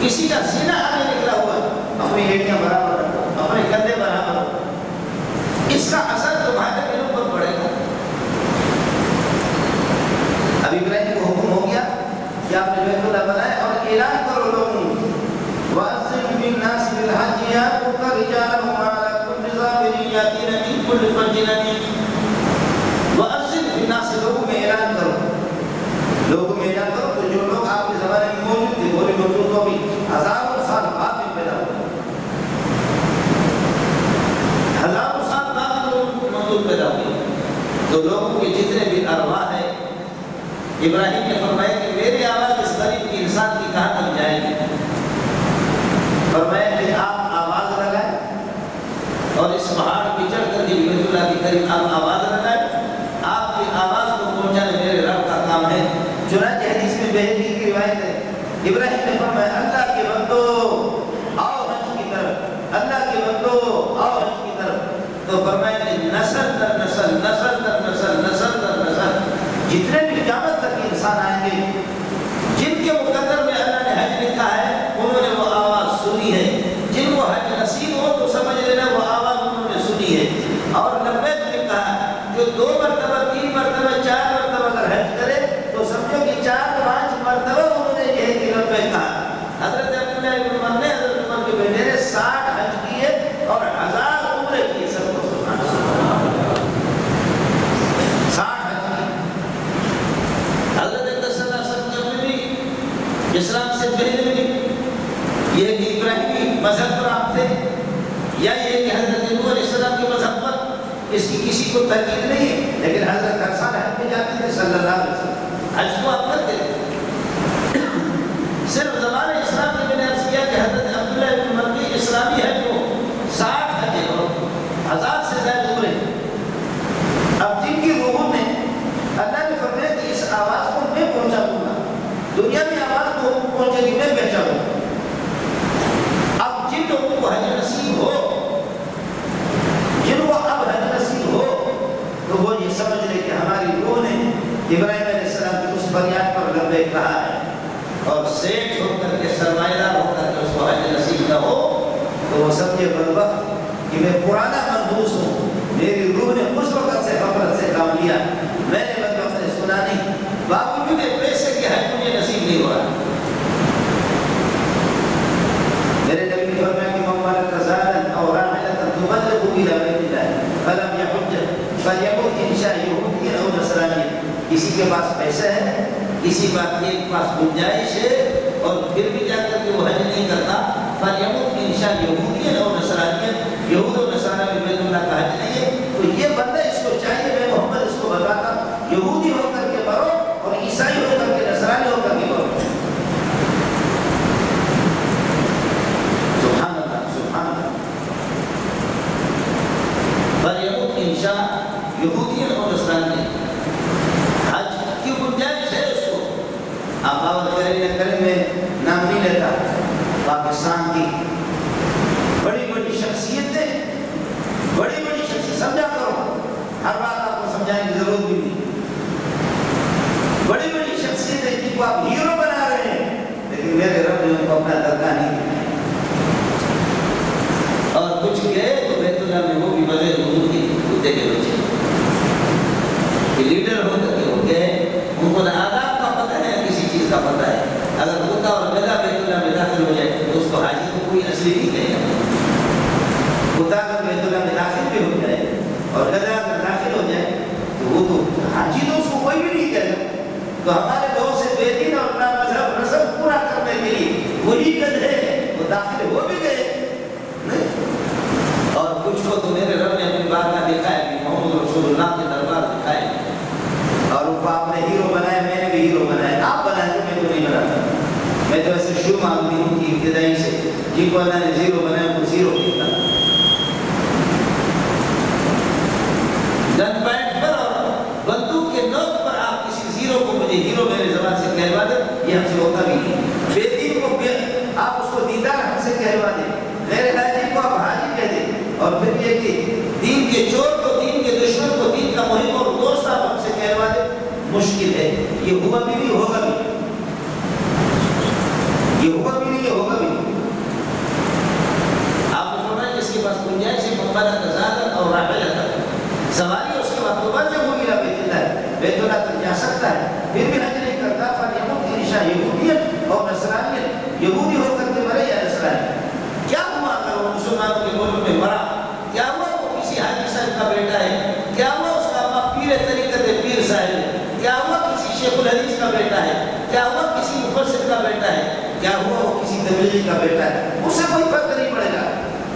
کسی کا سینہ آگے نکلا ہوا ہے، اپنی ایڑیاں برابر رکھو، اپنے کندھے برابر رکھو، اس کا اثر تمہارے دلوں پر پڑے گا۔ اب ابراہیم کو حکم ہو گیا کہ آپ نے بیت اللہ بنایا اور اعلان کرو لوگوں، وَأَذِّنْ فِي النَّاسِ بِالْحَجِّ يَأْتُوكَ رِجَالًا وَعَلَىٰ كُلِّ ضَامِرٍ يَأْتِينَ مِنْ كُلِّ فَجٍّ عَمِيقٍ۔ وَأَذِّنْ فِي النَّاسِ، لوگوں میں اعلان کرو، لوگوں میں اعلان کرو، تو جو لوگ آپ کے زمانے میں موجود تھے وہ بھی موجود ہو بھی، ہزاروں سال بعد میں پیدا ہوئے، ہزاروں سال بعد لوگ موجود پیدا ہوئے، تو لوگوں کے جتنے بھی ارواح ہیں، ابراہیم نے فرمایا کہ میری آواز اس غریب کی انسان کی کہاں تک جائے گی؟ فرمایا کہ آپ آواز لگائیں اور اس پہاڑ پہ چڑھ کر کے بیت اللہ کے قریب آپ آواز لگائیں، آپ کی آواز کو پہنچانے میرے رب کا کام ہے۔ چنانچہ حدیث میں بہقی کی روایت ہے، ابراہیم نے فرمایا اللہ کے بندو آؤ حج کی طرف، اللہ کے بندو آؤ حج کی طرف، تو فرمایا کہ نسل در نسل، نسل در نسل، نسل در نسل، جتنے بھی سے پہلے بھی یہ کہ ابراہیمی مذہب پر آپ تھے، یا یہ کہ حضرت نوح علیہ السلام کے مذہب پر، اس کی کسی کو تحقیق نہیں ہے، لیکن حضرت ہر سال حج میں جاتے تھے صلی اللہ علیہ وسلم، حج کو آپ کرتے تھے۔ صرف زمانہ اسلام میں نے عرض کیا کہ حضرت عبداللہ بن مرقی اسلامی حج کو 60 حج اور 1000 سے زیادہ عمرے۔ اب جن کی روحوں نے اللہ نے فرمایا کہ اس آواز کو میں پہنچا دوں گا، دنیا میں آواز کو پہنچے گی، میں پہنچا دوں گا۔ اب جن لوگوں کو حج نصیب ہو، جن کو اب حج نصیب ہو، تو وہ یہ سمجھ لے کہ ہماری روح نے ابراہیم علیہ السلام کی اس فریاد پر لبیک کہا ہے، اور سیٹ ہو کر کے سرمایہ ہو کر کے اس کو حج نصیب نہ ہو تو وہ سمجھے بدبخت کہ میں پرانا منحوس ہوں، میری روح نے اس وقت سے غفلت سے کام لیا، میں نے بدبخت نے سنا نہیں، باوجود پیسے کے حج مجھے نصیب نہیں ہوا۔ میرے نبی نے فرمایا کہ من ملک زادا او راحلة تبلغ الى بیت اللہ فلم یحج فلیمت ان شاء یہودیا او نصرانیا۔ کسی کے پاس پیسہ ہے، کسی بات کے پاس گنجائش ہے اور پھر بھی جا کر کے وہ حج نہیں کرتا، فلیمت ان شاء یہودیا او نصرانیا، یہود و نصارہ میں بیت اللہ کا حج نہیں ہے، تو یہ بندہ اس کو چاہیے، میں محمد اس کو بتاتا، یہودی ہو کر کے مرو اور عیسائی ہو کر کے نصرانی ہو کر کے مرو۔ سبحان اللہ سبحان اللہ۔ فلیمت ان شاء یہودیا او نصرانیا، حج کی گنجائش ہے اس کو، آپ باور کریں نہ کریں، میں نام نہیں لیتا، پاکستان کی بڑی بڑی شخصیتیں، بڑی بڑی شخصیت، سمجھا کرو، ہر بات آپ کو سمجھانے کی ضرورت بھی نہیں، بڑی بڑی شخصیتیں جن کو آپ ہیرو بنا رہے ہیں، لیکن میرے رب نے ان کو اپنا درجہ نہیں دیا، اور کچھ گئے تو بیت اللہ میں وہ بھی بغیر وضو کے کتے کے بچے، کہ لیڈر ہو کر کے ہو گئے، ان کو نہ آداب کا پتہ ہے کسی چیز کا پتہ ہے، اگر کتا اور گدھا بیت اللہ میں داخل ہو جائے تو اس کو حاجی کو کوئی اصلی نہیں کہے گا، کتا اگر بیت اللہ میں داخل بھی ہو جائے اور گدھا اگر داخل ہو جائے تو وہ تو حاجی تو اس کو کوئی بھی نہیں کہے گا۔ تو ہمارے بہت سے بے دین اور نامذہب رسم پورا کرنے کے لیے وہی گدھے وہ داخل ہو بھی گئے، اور کچھ کو تو میرے رب نے اپنی بات کا دیکھا ہے کہ محمد رسول اللہ کے دربار دکھائے، اور ان کو آپ نے ہیرو بنایا، میں نے بھی ہیرو بنایا، آپ بنائیں تو میں تو نہیں بناتا، میں تو ایسے شروع آدمی ہوں کہ ابتدائی سے جن کو اللہ نے زیرو بنایا ان کو زیرو کہتا، گن پوائنٹ پر اور بندوق کے نوک پر آپ کسی زیرو کو مجھے ہیرو میرے زبان سے کہلوا دیں، یہ ہم سے ہوتا بھی نہیں۔ بے دین کو آپ اس کو دیندار ہم سے کہلوا دیں، غیر حاجی کو آپ حاجی کہہ دیں، اور پھر یہ کہ دین کے چور کو، دین کے دشمن کو دین کا محب اور دوست آپ ہم سے کہلوا دیں، مشکل ہے، یہ ہوا بھی نہیں ہوگا بھی، یہ ہوا بھی نہیں ہوگا بھی۔ آپ نے فرمایا جس کے پاس گنجائش ہے مقبرہ تزادت اور راحلہ تک، سواری اس کے بعد تو بند ہو گیا بیت اللہ، بیت اللہ تک جا سکتا ہے، پھر بھی حج نہیں کرتا، فلیمت ان شاء یہودیت اور نصرانیت، یہودی ہو کر کے مرے یا نصرانی۔ کیا ہوا اگر وہ مسلمانوں کے ملک میں مرا؟ کیا ہوا وہ کسی حاجی صاحب کا بیٹا ہے؟ کیا ہوا اس کا باپ پیر طریقت پیر صاحب ہے؟ کیا ہوا کسی شیخ الحدیث کا بیٹا ہے؟ کیا ہوا کسی مفسر کا بیٹا ہے؟ کیا ہوا وہ کسی تبلیغی کا بیٹا ہے؟ اس سے کوئی فرق نہیں پڑے گا۔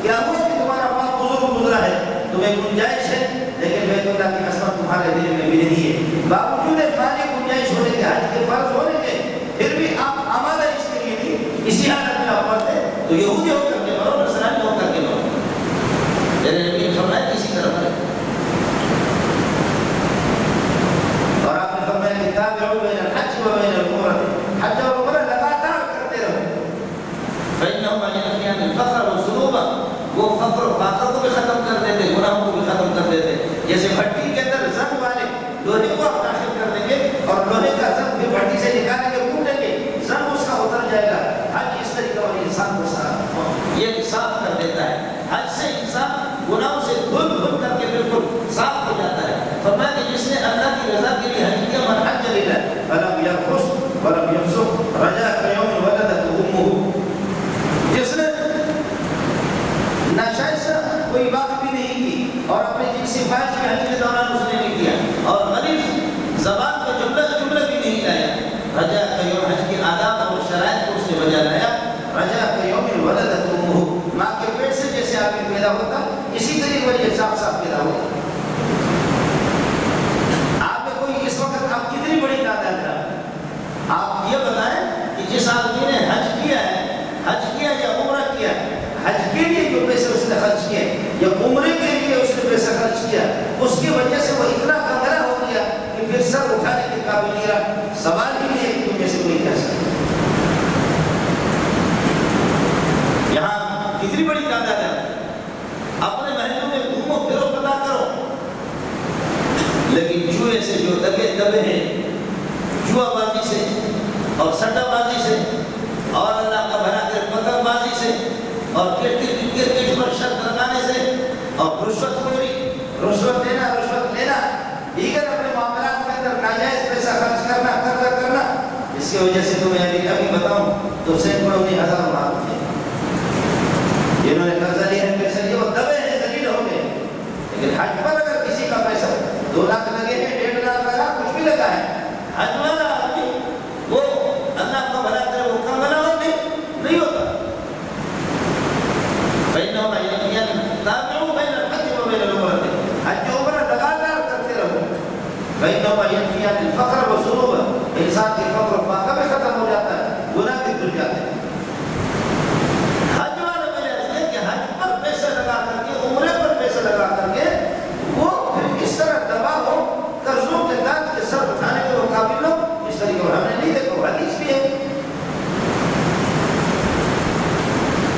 کیا ہوا کہ تمہارا باپ بزرگ گزرا ہے، تمہیں گنجائش ہے، لیکن بیت اللہ کی عظمت تمہارے دل میں بھی نہیں ہے، باوجود مالی گنجائش ہونے کے، حج کے فرض ہونے کے، پھر بھی آپ آمادہ اس کے لیے نہیں، اسی حالت میں آپ پڑھتے تو یہودی ہو کر کے مرو، نصرانی ہو کر کے مرو۔ میرے نبی نے فرمایا اسی طرح ہے، اور آپ نے فرمایا کہ تابعوا بین الحج و بین العمرہ، حج اور عمرہ لگاتار کرتے رہو، فإنهما ينفيان الفقر والذنوب، وہ فقر و فاقہ کو بھی ختم کر دیتے، گناہوں کو بھی ختم کر دیتے۔ جیسے بھٹی کے اندر زنگ والے لوہے کو آپ داخل کر دیں گے اور لوہے کا زنگ بھی بھٹی سے نکالیں گے، کوٹیں گے، زنگ اس کا اتر جائے گا۔ حج اس طریقہ اور انسان کو یہ صاف کر دیتا ہے، حج سے انسان گناہوں سے دھل دھل کر کے بالکل صاف ہو جاتا ہے۔ فرمایا کہ جس نے اللہ کی رضا کے لیے حج کیا، من حج للہ فلم یرفث ولم یفسق رجع کیوم ولدته امہ، جس نے ناجائز کوئی بات بھی نہیں کی اور اپنے جنسی فائش کے حج کے دوران اس نے نہیں کیا، اور غلیظ زبان کو جملہ بھی نہیں لایا، رجع کیوم، حج کے آداب اور شرائط کو اس نے وجہ لایا رجا کے یوم ولدت امہ، ماں کے پیٹ سے جیسے آدمی پیدا ہوتا اسی طریقے پر یہ صاف صاف پیدا ہوتا۔ آپ میں کوئی اس وقت آپ کتنی بڑی تعداد ہے؟ آپ یہ بتائیں کہ جس آدمی نے حج کیا یا عمرہ کیا، حج کے لیے جو پیسے اس نے خرچ کیے یا عمرے کے لیے اس نے پیسہ خرچ کیا، اس کی وجہ سے وہ اتنا کنگرا ہو گیا کہ پھر سر اٹھانے کے قابل نہیں رہا۔ سوال ہی نہیں ہے کہ تم میں سے کوئی کہہ سکتا۔ یہاں کتنی بڑی تعداد ہے، اپنے محلوں میں گھومو پھرو پتا کرو، لیکن جوئے سے جو دبے ہیں، جوا بازی سے اور سٹا بازی سے اور اللہ کا بنا کر پتنگ بازی سے اور کرکٹ پر شرط لگانے سے اور رشوت خوری، رشوت دینا، رشوت لینا، دیگر اپنے معاملات کے اندر ناجائز پیسہ خرچ کرنا، قرضہ کرنا، اس کی وجہ سے تمہیں ابھی بتاؤں تو سینکڑوں نہیں ہزاروں معلوم تھے جنہوں نے قرضہ لیا ہے پیسہ لیا، وہ دبے ہیں، ذلیل ہو گئے۔ لیکن حج پر اگر کسی کا پیسہ 2 لاکھ لگے ہیں، 1.5 لاکھ لگا، کچھ بھی لگا ہے، حج والا آدمی وہ اللہ کا بھلا کرے وہ کنگنا نہیں ہوتا۔ فإنهما يأتيان تابعوا بين الحج وبين العمرة، حج عمرہ لگاتار کرتے رہو۔ فإنهما يأتيان الفقر والذنوب، انسان کے فقر و فاقہ بھی ختم ہو جاتا ہے، گناہ بھی دھل جاتے ہیں۔ حج والا وجہ ہے کہ حج پر پیسہ لگا کر کے، عمرے پر پیسہ لگا کر کے وہ پھر اس طرح تباہ ہو، قرضوں کے داغ کے سر اٹھانے کے مقابل ہو، اس طریقے پر ہم نے نہیں دیکھا، حدیث بھی ہے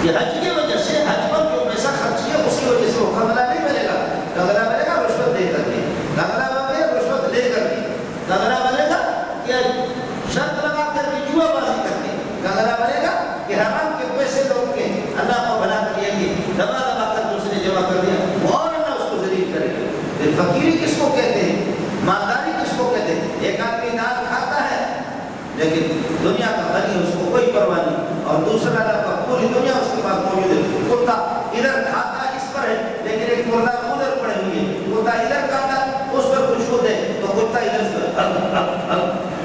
کہ حج کی وجہ سے، حج پر جو پیسہ خرچ کیا اس کی وجہ سے وہ کنگلا نہیں ملے گا، کنگلا ملے گا رشوت دے کر کے، کنگلا ملے گا رشوت لے کر کے، کنگلا ملے گا کہ شرط لگا کر کے، جوا بازی کر کے، کنگلا ملے گا کہ حرام کے پیسے لوگ کے اللہ کو بنا کر لیا کہ دبا دبا کر دوسرے جمع کر دیا اور اللہ اس کو ذلیل کرے گا۔ پھر فقیری کس کو کہتے ہیں، مالداری کس کو کہتے ہیں؟ ایک آدمی دال کھاتا ہے لیکن دنیا کا غنی، اس کو کوئی پرواہ نہیں، اور دوسرا کا پوری دنیا اس کے پاس موجود ہے، کتا ادھر کھاتا اس پر ہے لیکن ایک مردہ ادھر پڑے ہوئی ہے، کتا ادھر کھاتا اس پر کچھ خود ہے تو کتا ادھر سے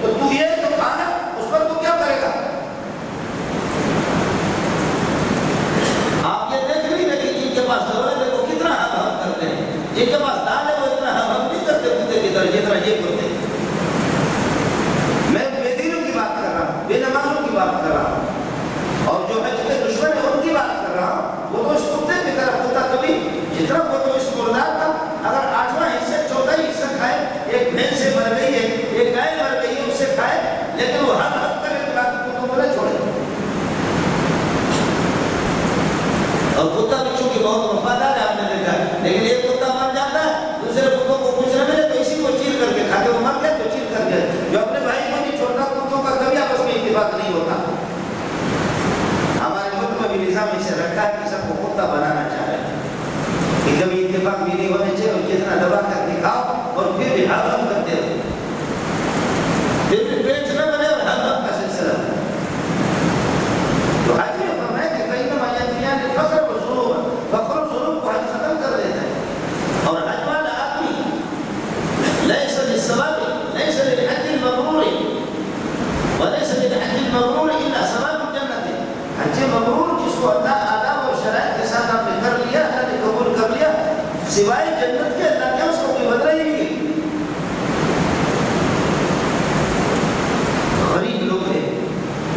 تو یہ تو کھانا اس پر تو کیا کرے گا؟ آپ یہ دیکھ نہیں رہے جن کے پاس دولت ہے وہ کتنا ہم کرتے ہیں، جن کے پاس دال ہے وہ اتنا ہم نہیں کرتے کتے کی طرح جتنا یہ کرتے ہیں۔ میں بے دینوں کی بات کر رہا ہوں، بے نمازوں کی بات کر رہا ہوں، اور جو حج کے دشمن ہے ان کی بات کر رہا ہوں۔ وہ تو اس کتے کی طرح کتا کبھی جتنا وہ تو اس مردار کا اگر 8واں حصہ 4تھا حصہ کھائے، ایک بھینس سے مر گئی ہے، ایک گائے مر گئی ہے، اس سے کھائے، لیکن وہ ہر حد کرے کہ باقی کتوں کو نہ چھوڑے۔ اور کتا بھی چونکہ بہت وفادار ہے، آپ نے دیکھا، لیکن ایک کتا مر جاتا ہے، دوسرے کتوں کو کچھ نہ ملے تو اسی کو چیر کر کے کھاتے، وہ مر گیا تو چیر کر گیا۔ جو اپنے بھائی کو نہیں چھوڑتا، کتوں کا کبھی آپس میں اتفاق نہیں ہوتا۔ ہمارے ملک میں بھی نظام اسے رکھا ہے کہ سب کو کتا بنانا چاہ رہے ہیں کہ کبھی اتفاق بھی نہیں ہونے چاہیے، اور جتنا دبا کر دکھاؤ اور پھر بھی حرام کرتے رہو، پھر بھی پیٹ نہ بنے اور حرام کا سلسلہ۔ تو حج میں فرمایا کہ فإنما يأتيان الفقر والذنوب، فقر و ذنوب کو حج ختم کر دیتا ہے۔ اور حج والا آدمی ليس للثواب، ليس للحج المبرور، وليس للحج المبرور إلا ثواب الجنة۔ حج مبرور جس کو اللہ آداب اور شرائط کے ساتھ آپ نے کر لیا، اللہ نے قبول کر لیا، سوائے جنت کے اللہ کیا اس کو کوئی بدلہ ہی نہیں۔ غریب لوگ ہیں،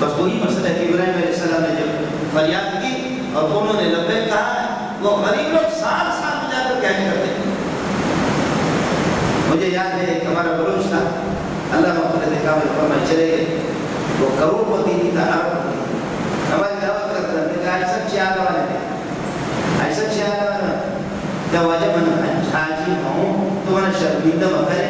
بس وہی مسئلہ ہے کہ ابراہیم علیہ السلام نے جب فریاد کی اور انہوں نے لبیک کہا، وہ غریب لوگ سال سال میں جا کر کیا کرتے ہیں۔ مجھے یاد ہے ایک ہمارا بلوچ تھا، اللہ مغفرت کامل فرمائے چلے گئے، وہ کروڑ پتی نہیں تھا، ارب پتی، ہماری دعوت کرتا ہے کہ ایسا چیالہ والے تھے، ایسا چیالہ والے جب واجب من حاجی ہوں تو میں شرمندہ مکرے،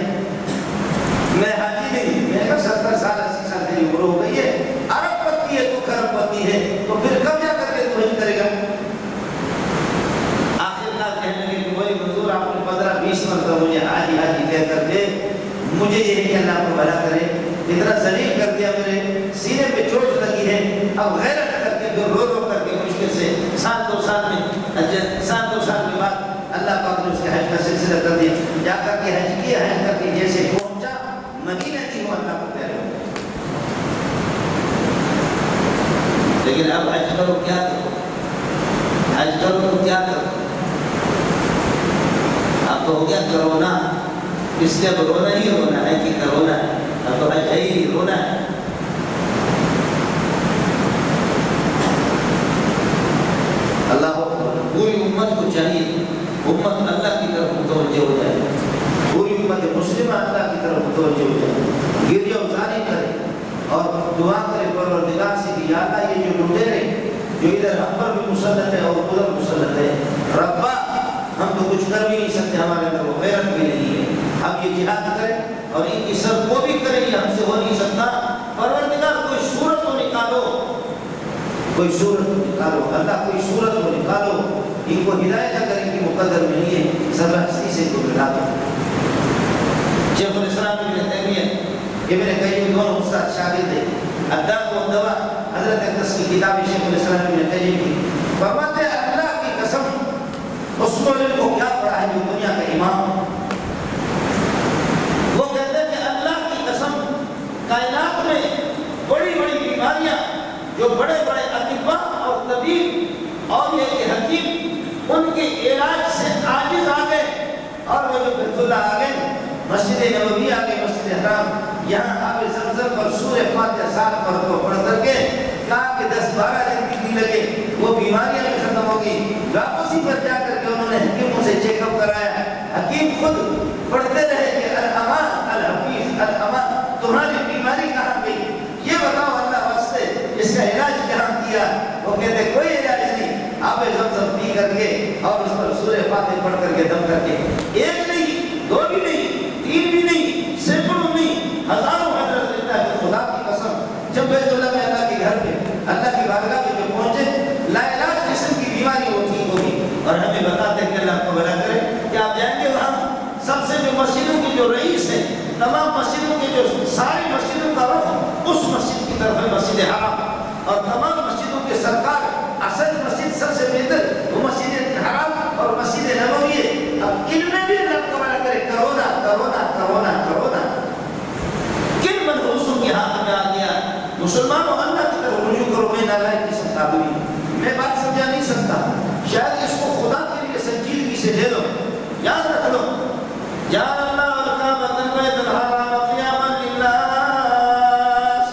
میں حاجی نہیں، میں کہا 70 سال 80 سال تیری عمر ہو گئی ہے، ارب پتی ہے تو کروڑ پتی ہے، تو پھر کب جا کر کے تو حج کرے گا؟ آخرکار کہنے لگے کہ وہی منظور آپ نے 15-20 مرتبہ مجھے حاجی حاجی کہہ کر کے مجھے یہ ہے کہ اللہ کو بھلا کرے، اتنا ذلیل کر دیا، میرے سینے پہ چوٹ لگی ہے، اب غیرت کر کے پھر رو رو کر کے مشکل سے سال دو سال کے بعد اللہ پاک نے اس کے حج کا سلسلہ کر دیا، جا کر کے حج کیا، حج کر کے جیسے پہنچا مدینہ کی وہ اللہ کو پیارے لیکن اب حج کرو کیا کرو؟ حج کرو تو کیا کرو؟ اب تو ہو گیا کرونا، اس لیے اب رونا ہی رونا ہے کہ کرونا ہے، اب تو حج ہے ہی رونا ہے۔ اللہ پوری امت کو چاہیے، امت اللہ کی طرف متوجہ ہو جائے، پوری امت مسلمہ اللہ کی طرف متوجہ ہو جائے، گریہ وزاری کرے اور دعا کرے پروردگار سے کہ یا اللہ یہ جو لٹیرے جو ادھر ہم پر بھی مسلط ہے اور ادھر مسلط ہے، ربا ہم تو کچھ کر بھی نہیں سکتے، ہمارے اندر وہ غیرت بھی نہیں ہے، ہم یہ جہاد کریں اور ان کی سب کو بھی کریں، یہ ہم سے ہو نہیں سکتا، پروردگار کوئی صورت تو نکالو، کوئی صورت نکالو، اللہ کوئی صورت کو نکالو، ان کو ہدایت اگر ان کی مقدر میں نہیں ہے سزا ہستی سے کو ملا دو۔ شیخ الاسلام ابن تیمیہ ابن قیم دونوں استاد شاگرد ہیں، الداء والدواء حضرت اقدس کی کتاب شیخ الاسلام ابن تیمیہ کی، فرماتے ہیں اللہ کی قسم اس مولوی کو کیا پڑھا ہے جو دنیا کا امام، وہ کہتے ہیں کہ اللہ کی قسم کائنات میں بڑی بڑی بیماریاں جو بڑے بڑے اطباء اور طبیب اور یہ کہ حکیم ان کے علاج سے عاجز آ گئے، اور وہ جو بیت اللہ آ گئے، مسجد نبوی آ گئے، مسجد حرام، یہاں آب زمزم پر سورہ فاتحہ 7 مرتبہ پڑھ کر کے کہا کہ 10-12 دن بھی لگے وہ بیماریاں بھی ختم ہوگی۔ واپسی پر جا کر کے انہوں نے حکیموں سے چیک اپ کرایا، حکیم خود پڑھتے رہے کہ الامان الحفیظ الامان، تمہاری بیماری کہاں گئی، یہ بتاؤ اللہ واسطے اس کا علاج کہاں کیا؟ وہ کہتے کوئی علاج نہیں، آب زمزم پی کر کے اور اس پر سورہ فاتحہ پڑھ کر کے دم کر کے، ایک نہیں، دو بھی نہیں، تین بھی نہیں، سینکڑوں نہیں، ہزاروں حضرت لیتا ہے خدا کی قسم، جب بیت اللہ میں اللہ کے گھر میں اللہ کی بارگاہ میں جو پہنچے، لا علاج قسم کی بیماری وہ ٹھیک ہوگی، اور ہمیں بتاتے ہیں کہ اللہ کو بھلا کرے کہ آپ جائیں گے وہاں سب سے جو مسجدوں کی جو رئیس ہے، تمام مسجدوں کے جو ساری مسجدوں کا رخ اس مسجد کی طرف ہے، مسجد حرام، اور تمام مسجدوں کے سرکار اصل مسجد سب سے بہتر وہ مسجد حرام اور مسجد نبوی ہے۔ اب ان میں بھی اللہ کو بھلا کرے کرونا کرونا کرونا کرونا کن منحوسوں کے ہاتھ میں آ گیا؟ مسلمانوں اللہ کی طرف رجوع کرو، میں نالائق قسم کا آدمی، میں بات سمجھا نہیں سکتا، شاید اس کو خدا کے لیے سنجیدگی سے لے لو، یاد رکھ لو، جعل اللہ الکعبۃ البیت الحرام قیاما للناس،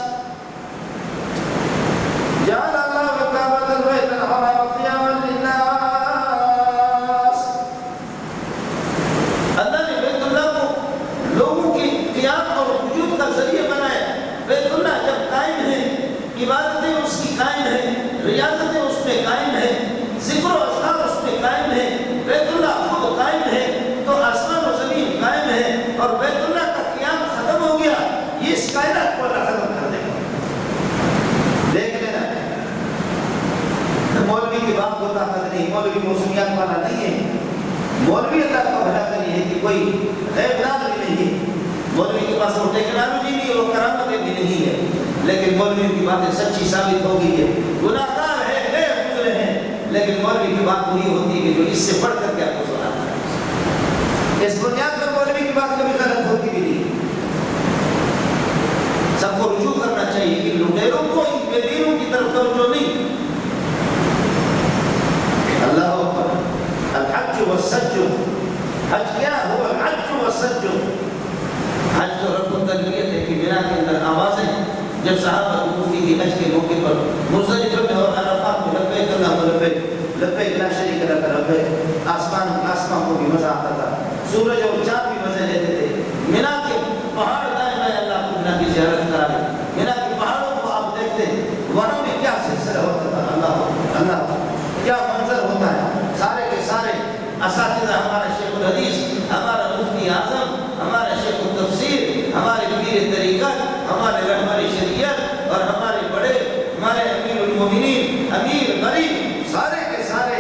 جعل اللہ الکعبۃ البیت الحرام قیاما للناس، اللہ نے بیت اللہ کو لوگوں کی قیام اور وجود کا ذریعہ بنایا۔ بیت اللہ جب قائم ہے، عبادتیں اس کی قائم ہیں، ریاضتیں اس میں قائم ہیں، ذکر و اذکار اس میں قائم ہے، بیت اللہ خود قائم ہے تو آسمان و زمین قائم ہے، اور بیت اللہ کا قیام ختم ہو گیا، یہ اس کائنات کو اللہ ختم کر دے گا۔ دیکھ لینا، مولوی کی بات کو طاقت نہیں، مولوی موسمیات والا نہیں ہے، مولوی اللہ کا بھلا کری ہے کہ کوئی غیب دان بھی نہیں ہے، مولوی کے پاس وہ ٹیکنالوجی نہیں ہے، وہ کرامتیں بھی نہیں ہے، لیکن مولوی کی باتیں سچی ثابت ہو گئی ہے، گناہگار ہے، غیر گزرے ہیں، لیکن مولوی کی بات وہی ہوتی ہے جو اس سے بڑھ کر کے آپ کو سناتا ہے۔ اس بنیاد پر مولوی کی بات کبھی غلط ہوتی بھی نہیں، سب کو رجوع کرنا چاہیے کہ لٹیروں کو ان بے دینوں کی طرف توجہ نہیں۔ اللہ اکبر، الحج والسج، حج کیا ہوا؟ الحج والسج، حج تو رفع التلبیت ہے کہ بنا کے اندر آوازیں، جب صحابہ وقوفی کی حج کے موقع پر مزدلفہ میں اور عرفات میں لبیک اللہم لبیک لبیک لا شریک لک لبیک، آسمان کو بھی مزہ آتا تھا، سورج اور چاند بھی مزے لیتے تھے، مینا کے پہاڑ دائیں بائیں اللہ کو مینا کی زیارت کرا لے، مینا کے پہاڑوں کو آپ دیکھتے وہاں میں کیا سلسلہ ہوتا تھا، اللہ اللہ کیا منظر ہوتا ہے، سارے کے سارے اساتذہ، ہمارا شیخ الحدیث، ہمارا مفتی اعظم، ہمارا شیخ التفسیر، ہمارے پیر طریقت، ہمارے رہبر شریعت، اور ہمارے بڑے، ہمارے امیر المومنین، امیر غریب، سارے کے سارے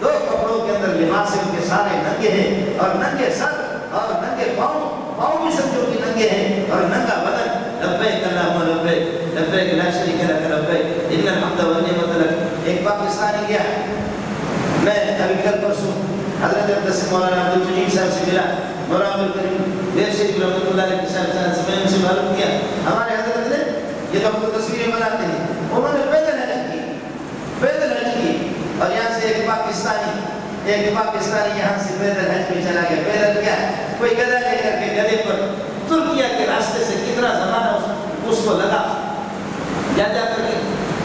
دو کپڑوں کے اندر لباس ان کے سارے ننگے ہیں، اور ننگے سر اور ننگے پاؤں بھی سمجھو کہ ننگے ہیں، اور ننگا بدن، لبیک اللہم لبیک لبیک لا شریک لک لبیک ان الحمد والنعمت لک۔ ایک پاکستانی گیا، میں ابھی کل پرسوں حضرت اقدس مولانا عبدالمجید صاحب سے ملا، مولانا عبدالکریم دیر شریف رحمۃ اللہ علیہ صاحب سے میں ان سے معلوم کیا، ہمارے حضرت نے یہ تو تصویریں بناتے ہیں، انہوں نے پیدل حج کی، ایک پاکستانی یہاں سے پیدل حج پہ چلا گیا. پیدل کیا کوئی گدھا لے کر کے گدھے پر ترکیہ کے راستے سے کتنا زمانہ اس کو لگا. جا کر کے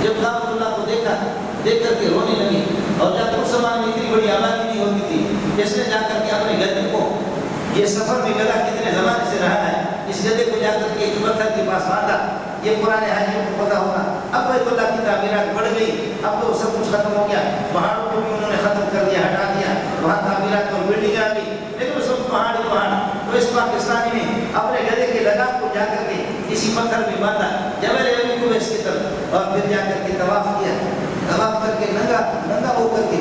جب کعبۃ اللہ کو دیکھ کر کے رونے لگی. اور جب اس زمانے میں اتنی بڑی آبادی نہیں ہوتی تھی, اس نے جا کر کے اپنے گدھے کو, یہ سفر میں گدھا کتنے زمانے سے رہا ہے, اس گدھے کو جا کر کے ایک پتھر کے پاس باندھا. یہ پرانے حاجیوں کو پتا ہوگا, اب بیت اللہ کی تعمیرات بڑھ گئی, اب تو سب کچھ ختم ہو گیا, پہاڑوں کو بھی انہوں نے ختم کر دیا, ہٹا دیا, وہاں تعمیرات اور بلڈنگ آ گئی, لیکن سب پہاڑ. تو اس پاکستانی نے اپنے گدھے کے لگام کو جا کر کے کسی پتھر میں باندھا جبل علی کو اس کی طرف, اور پھر جا کر کے طواف کیا. طواف کر کے ننگا ہو کر کے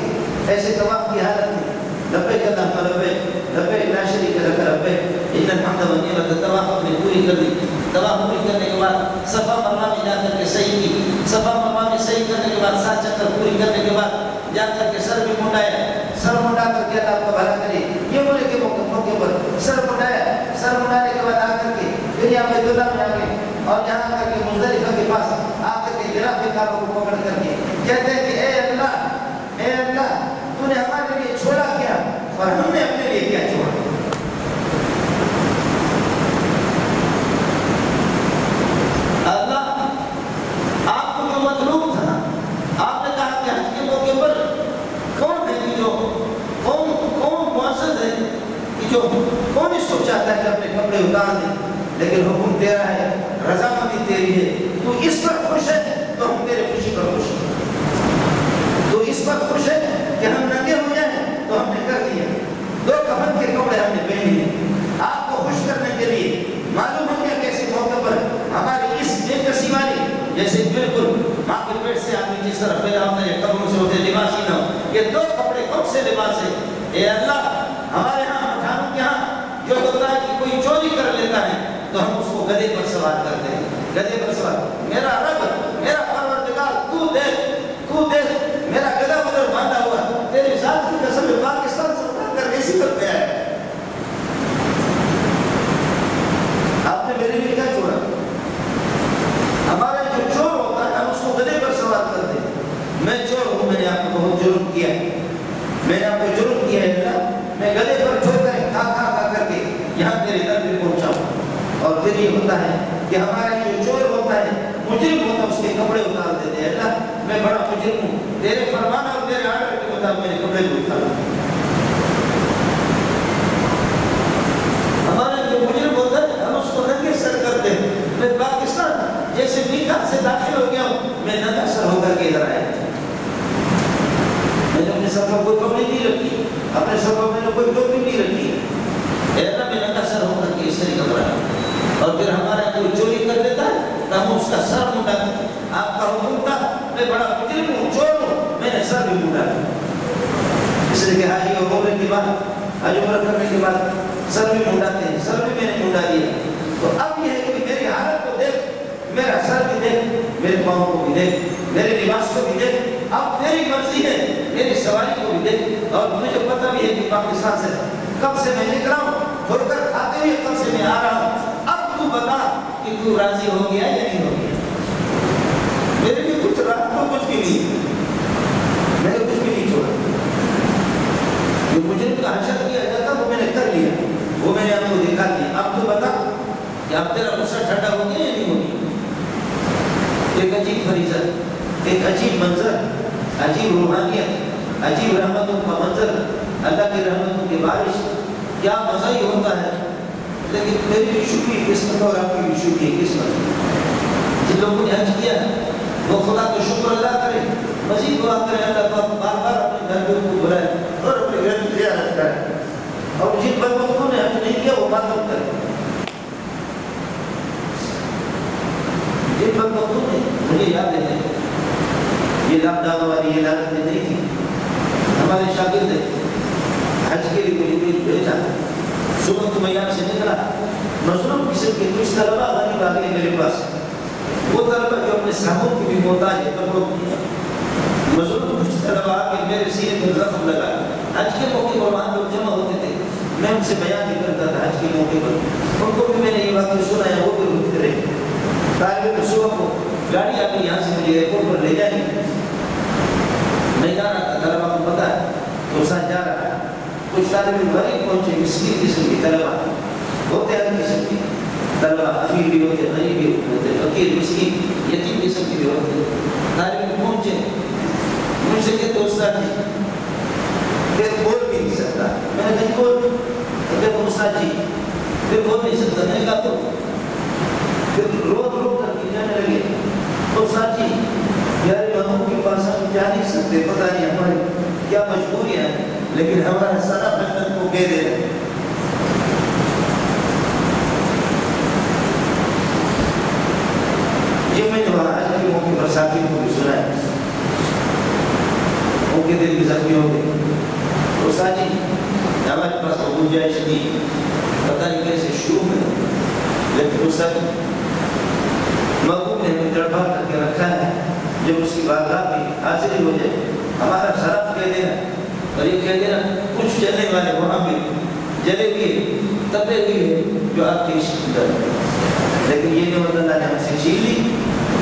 ایسے طواف کی حالت میں لبیک اللہم لبیک لبیک لا شریک لک لبیک ان الحمد والنعمت, طواف اپنی پوری کر دی. طواف پوری کرنے کے بعد صفا مروا میں جا کر کے صحیح کی. صفا مروا میں صحیح کرنے کے بعد 7 چکر پوری کرنے کے بعد جا کر کے سر بھی منڈایا. سر منڈا کر کے اللہ کو بھلا کرے, یہ بولے کہ موقع پر سر منڈایا. سر منڈانے کے بعد آ کر کے پھر یہاں بیت اللہ میں آ گئے, اور یہاں آ کر کے مزدلفہ کے پاس آ کر کے جرافے کاروں کو پکڑ کر کے کہتے ہیں کہ اے اللہ تو نے ہمارے لیے چھوڑا کیا اور ہم نے اپنے لیے کیا چھوڑا. اللہ آپ کو جو مطلوب تھا, آپ نے کہا کہ حج کے موقع پر کون ہے کہ جو کون معزز ہے کہ جو کون اس کو چاہتا ہے کہ اپنے کپڑے اتار دیں, لیکن حکم تیرا ہے, رضامندی تیری ہے, تو اس پر خوش ہے تو ہم تیرے خوشی پر خوش ہیں. تو اس پر خوش ہے کہ ہم ننگے ہو جائیں تو ہم نے کر دیا, 2 کفن کے کپڑے ہم نے پہنے ہیں آپ کو خوش کرنے کے لیے. معلوم ہو گیا کیسے موقع پر ہماری اس بے کسی والی, جیسے بالکل ماں کے پیٹ سے آدمی جس طرح پیدا ہوتا ہے, کپڑوں سے ہوتے لباس ہی نہ ہو, یہ 2 کپڑے کون سے لباس ہے. اے اللہ, ہمارے ہاں مکانوں کے ہاں جو ہوتا ہے کہ کوئی چوری کر لیتا ہے تو ہم اس کو گدھے پر سوار کرتے ہیں. گدھے پر سوار, میرا رب, میرا پروردگار, تو دیکھ میرا گدھا ادھر باندھا ہوا, تیری ذات کی قسم ہے پاکستان سے اٹھا کر ایسی پر گیا ہے. آپ نے میرے لیے کیا چھوڑا. ہمارا جو چور ہوتا ہے ہم اس کو گدھے پر سوار کرتے ہیں. میں چور ہوں, میں نے آپ کو بہت جرم کیا ہے, میں نے آپ کو جرم کیا ہے اللہ, میں گدھے پر چھوڑ کر کھا کر کے یہاں تیرے در پہ پہنچا ہوں. اور پھر یہ ہوتا ہے کہ ہمارا جو چور ہوتا ہے, مجرم ہوتا ہے, اس کے کپڑے اتار دیتے ہیں. اللہ میں بڑا مجرم ہوں, تیرے فرمان اور تیرے آرڈر کے مطابق میرے کپڑے کو اتارا. ہمارا جو مجرم ہوتا ہے ہم اس کو ننگے سر کرتے ہیں. میں پاکستان جیسے میقات سے داخل ہو گیا ہوں, میں ننگا سر ہو کر کے ادھر آیا. میں نے اپنے سر پر کوئی کپڑے نہیں رکھی, اپنے سر پر میں نے کوئی ٹوپی نہیں رکھی. اللہ میں ننگا سر ہو کر کے اس طریقے پر آیا. اور پھر ہمارا کوئی چوری کر دیتا ہے تو ہم اس کا سر منڈا کرتے. آپ کا حکم تھا, میں بڑا مجرم ہوں, چور ہوں, میں نے سر بھی منڈا کیا. اس لیے کہ حاجی اور عمرے کے بعد, حج عمرہ کرنے کے بعد سر بھی منڈاتے ہیں, سر بھی میں نے منڈا دیا. تو اب یہ ہے کہ میری حالت کو دیکھ, میرا سر بھی دیکھ, میرے پاؤں کو بھی دیکھ, میرے لباس کو بھی دیکھ, اب تیری مرضی ہے, میری سواری کو بھی دیکھ. اور مجھے پتہ بھی ہے کہ پاکستان سے کب سے میں نکلا ہوں, کھول کر کھاتے ہوئے کب سے میں آ رہا ہوں. اب تو بتا کہ تو راضی ہو گیا یا نہیں ہو گیا. میرے لیے کچھ رات کو کچھ بھی نہیں, میں نے کچھ بھی نہیں چھوڑا. جو مجرم کا حشر کیا جاتا وہ میں نے کر لیا, وہ میں نے آپ کو دکھا دیا. اب تو بتا کہ اب تیرا غصہ ٹھنڈا ہو گیا یا نہیں ہو گیا. ایک عجیب فریضہ, ایک عجیب منظر, عجیب روحانیت, عجیب رحمتوں کا منظر, اللہ کی رحمتوں کی بارش, کیا مزہ ہی ہوتا ہے. لیکن میری بھی شکریہ قسمت اور آپ کی بھی شکریہ قسمت. جن لوگوں نے حج کیا وہ خدا کو شکر ادا کرے, مزید دعا کرے اللہ پاک بار بار اپنے گھر کو بلائے اور اپنے گھر کی زیارت کرے. اور جن بدبختوں نے حج نہیں کیا وہ معذرت کرے. جن بدبختوں نے, مجھے یاد ہے یہ لاک ڈاؤن والی یہ لعنتیں نہیں تھی. ہمارے شاگرد حج کے لیے کوئی بھیجا, صبح کو میں یہاں سے نکلا, مظلوم قسم کے کچھ طلبہ غریب آ گئے میرے پاس. وہ طلبہ جو اپنے صحابوں کی بھی محتاج ہے, مظلوم کچھ طلبہ آ کے میرے سینے پر زخم لگا. حج کے موقع پر وہاں لوگ جمع ہوتے تھے, میں ان سے بیان بھی کرتا تھا حج کے موقع پر. ان کو بھی میں نے یہ بات سنایا, وہ بھی روتے رہے. طالب صبح کو گاڑی آ کے یہاں سے مجھے ایئرپورٹ پر لے جائیں گے. میں جا رہا تھا, طلبہ کو پتا ہے, تو ساتھ جا رہا کچھ طالب علم غریب پہنچے، مسکین قسم کی طلبہ ہوتے ہیں، ہر قسم کی طلبہ، امیر بھی ہوتے، غریب بھی ہوتے، فقیر مسکین یتیم قسم کی بھی ہوتے، طالب علم پہنچے مجھ سے کہتے استاد جی، پھر بول بھی نہیں سکتا، میں نے کہا بول، پھر استاد جی پھر بول نہیں سکتا، میں نے کہا تو پھر رو کر کے جانے لگے، استاد جی یار اماموں کے پاس ہم جا نہیں سکتے، پتہ نہیں ہماری کیا مجبوریاں ہیں، لیکن ہمارا سارا محنت کو دے رہے ہیں۔ یہ میں نے وہاں آج کے موقع پر ساتھیوں کو بھی سنا ہے، ان کے دل بھی زخمی ہو گئے، تو ساتھی ہمارے پاس تو گنجائش نہیں، پتہ نہیں کیسے شروع میں، لیکن اس ساتھ محبوب نے ہمیں تڑپا کر کے رکھا ہے، جب اس کی بارگاہ بھی حاضری ہو جائے ہمارا شرف کہہ دینا، اور یہ کہہ دینا کچھ جلنے والے وہاں بھی جلے ہوئے تبے ہوئے جو آپ کے عشق کی طرح، لیکن یہ نعمت اللہ نے ہم سے چھین لی۔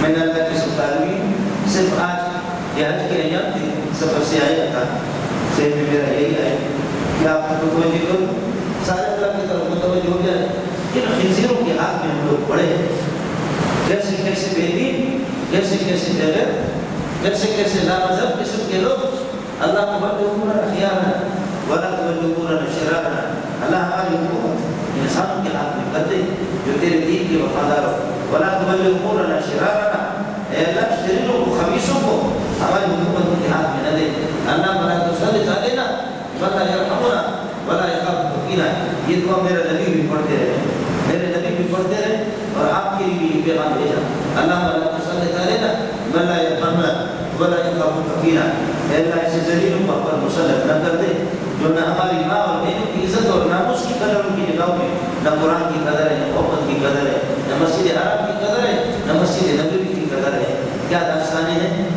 میں نے اللہ کے سب طالبین صرف آج یہ حج کے ایام تھے، سفر سے آیا تھا، ذہن میں میرا یہی آیا کہ آپ کو توجہ کرو، سارے اللہ کی طرف متوجہ ہو جائے، ان خنزیروں کے ہاتھ میں ہم لوگ پڑے ہیں، کیسے کیسے بے دین، کیسے کیسے بغیر، کیسے کیسے لامذہب قسم کے لوگ، اللہ توجہ امورنا خیانہ ولا توجہ امورنا شرارہ، اللہ ہماری حکومت انسانوں کے ہاتھ میں کر دے جو تیرے دین کے وفادار ہو، ولا توجہ امورنا شرارہ، اے اللہ شریروں کو خبیثوں کو ہماری حکومت کے ہاتھ میں نہ دے، اللہ بنا تو سلط علینا ولا یرحمنا ولا یخافک فینا۔ یہ دعا میرا نبی بھی پڑھتے رہے، میرے نبی بھی پڑھتے رہے، اور آپ کے لیے بھی یہ پیغام بھیجا، اللہ بنا تو سلط علینا ولا یرحمنا ولا یخافک فینا، اے اللہ ایسے ذلیلوں پر مسلط نہ کر دے جو نہ ہماری ماں اور بہنوں کی عزت اور ناموس کی قدر ان کی نگاہوں میں، نہ قرآن کی قدر ہے، نہ محبت کی قدر ہے، نہ مسجد حرام کی قدر ہے، نہ مسجد نبوی کی قدر ہے۔ کیا داستانیں ہیں،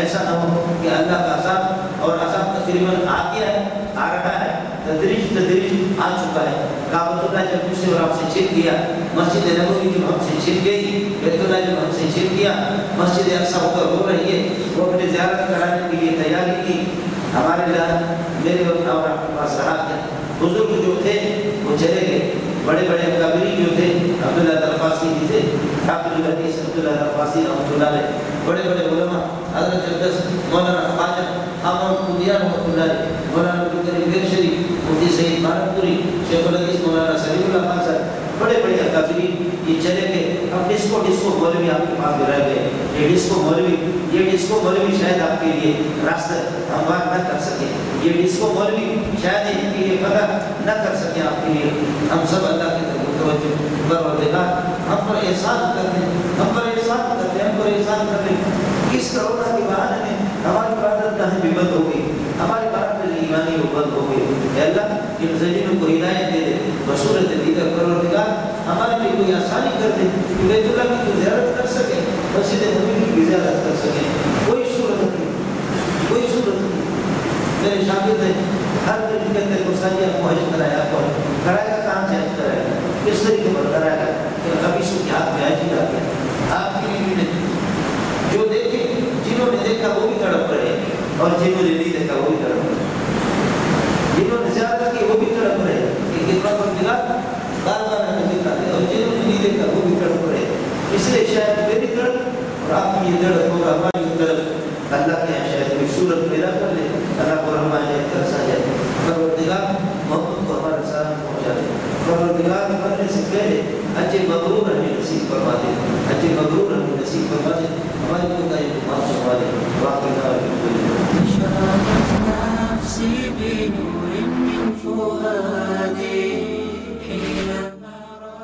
ایسا نہ ہو کہ اللہ کا عذاب، اور عذاب تقریباً آ گیا ہے، آ رہا ہے، تدریج آ چکا ہے۔ کعبۃ اللہ جب مجھ سے اور آپ سے چھن گیا، مسجد نبوی جب ہم سے چھن گئی، بیت اللہ جب ہم سے چھن گیا، مسجد اقصیٰ اوپر ہو رہی ہے، وہ اپنے زیارت کرانے کے لیے تیاری کی، ہمارے لیے میرے اور آپ کے پاس رہا کیا، بزرگ جو تھے وہ چلے گئے، بڑے بڑے اکابری جو تھے، عبداللہ درخواسی جی تھے، حافظ الحدیث عبداللہ درخواسی رحمۃ اللہ علیہ، بڑے بڑے علماء حضرت اقدس مولانا خواجہ حامد قدیان رحمۃ اللہ علیہ، مولانا عبدالکریم میر شریف، مفتی سعید بھارتپوری، شیخ الحدیث مولانا سلیم اللہ خان صاحب، بڑے بڑے اکابری یہ چلے گئے۔ اب ڈسکو مولوی آپ کے پاس رہ گئے، یہ ڈسکو مولوی شاید آپ کے لیے راستہ ہموار نہ کر سکے، یہ ڈسکو مولوی شاید ان کے لیے فتح نہ کر سکے آپ کے لیے۔ ہم سب اللہ کی طرف متوجہ، پروردگار ہم پر احسان کر دیں، ہم پر احسان کر دیں، ہم پر احسان کر دیں۔ اس کرونا کے بہانے میں ہماری عبادت گاہیں بھی بند ہو گئی، ہماری بات ایمانی وہ بند ہو گئی۔ اے اللہ ان ذلیلوں کو ہدایت دے دے، بصورت دیگر پروردگار ہمارے لیے کوئی آسانی کر دے کہ بیت اللہ کی تو زیارت کر سکیں، مسجد نبوی کی زیارت کر سکیں۔ کوئی صورت نہیں، کوئی صورت نہیں۔ میرے شاگرد ہیں، ہر دن کہتے ہیں سنجے آپ کو حج کرایا، کرایا کہاں سے حج کرایا، کس طریقے پر کرایا کہ خبیثوں کے ہاتھ میں حج ہی آ گیا۔ آپ کی بھی نہیں، جو دیکھے جنہوں نے دیکھا وہ بھی تڑپ رہے، اور جنہوں نے نہیں دیکھا وہ بھی تڑپ رہے، جنہوں نے زیادہ کی وہ بھی تڑپ رہے کہ کتنا پر ملا بار بار ہمیں دکھا دے، اور جنہوں نے نہیں دیکھا وہ بھی تڑپ رہے۔ اس لیے شاید میری طرف اور آپ کی یہ تڑپ ہوگا، ہماری طرف اللہ کے یہاں شاید کوئی صورت پیدا کر لے، اللہ کو رحمہ جائے، ترس آ جائے، پروردگار محبت کو ہمارے ساتھ پہنچا دے، پروردگار مرنے سے پہلے حج مبرور ہمیں نصیب فرما دے، حج مبرور ہمیں نصیب فرما دے، ہماری کوتاہی کو معاف فرما دے۔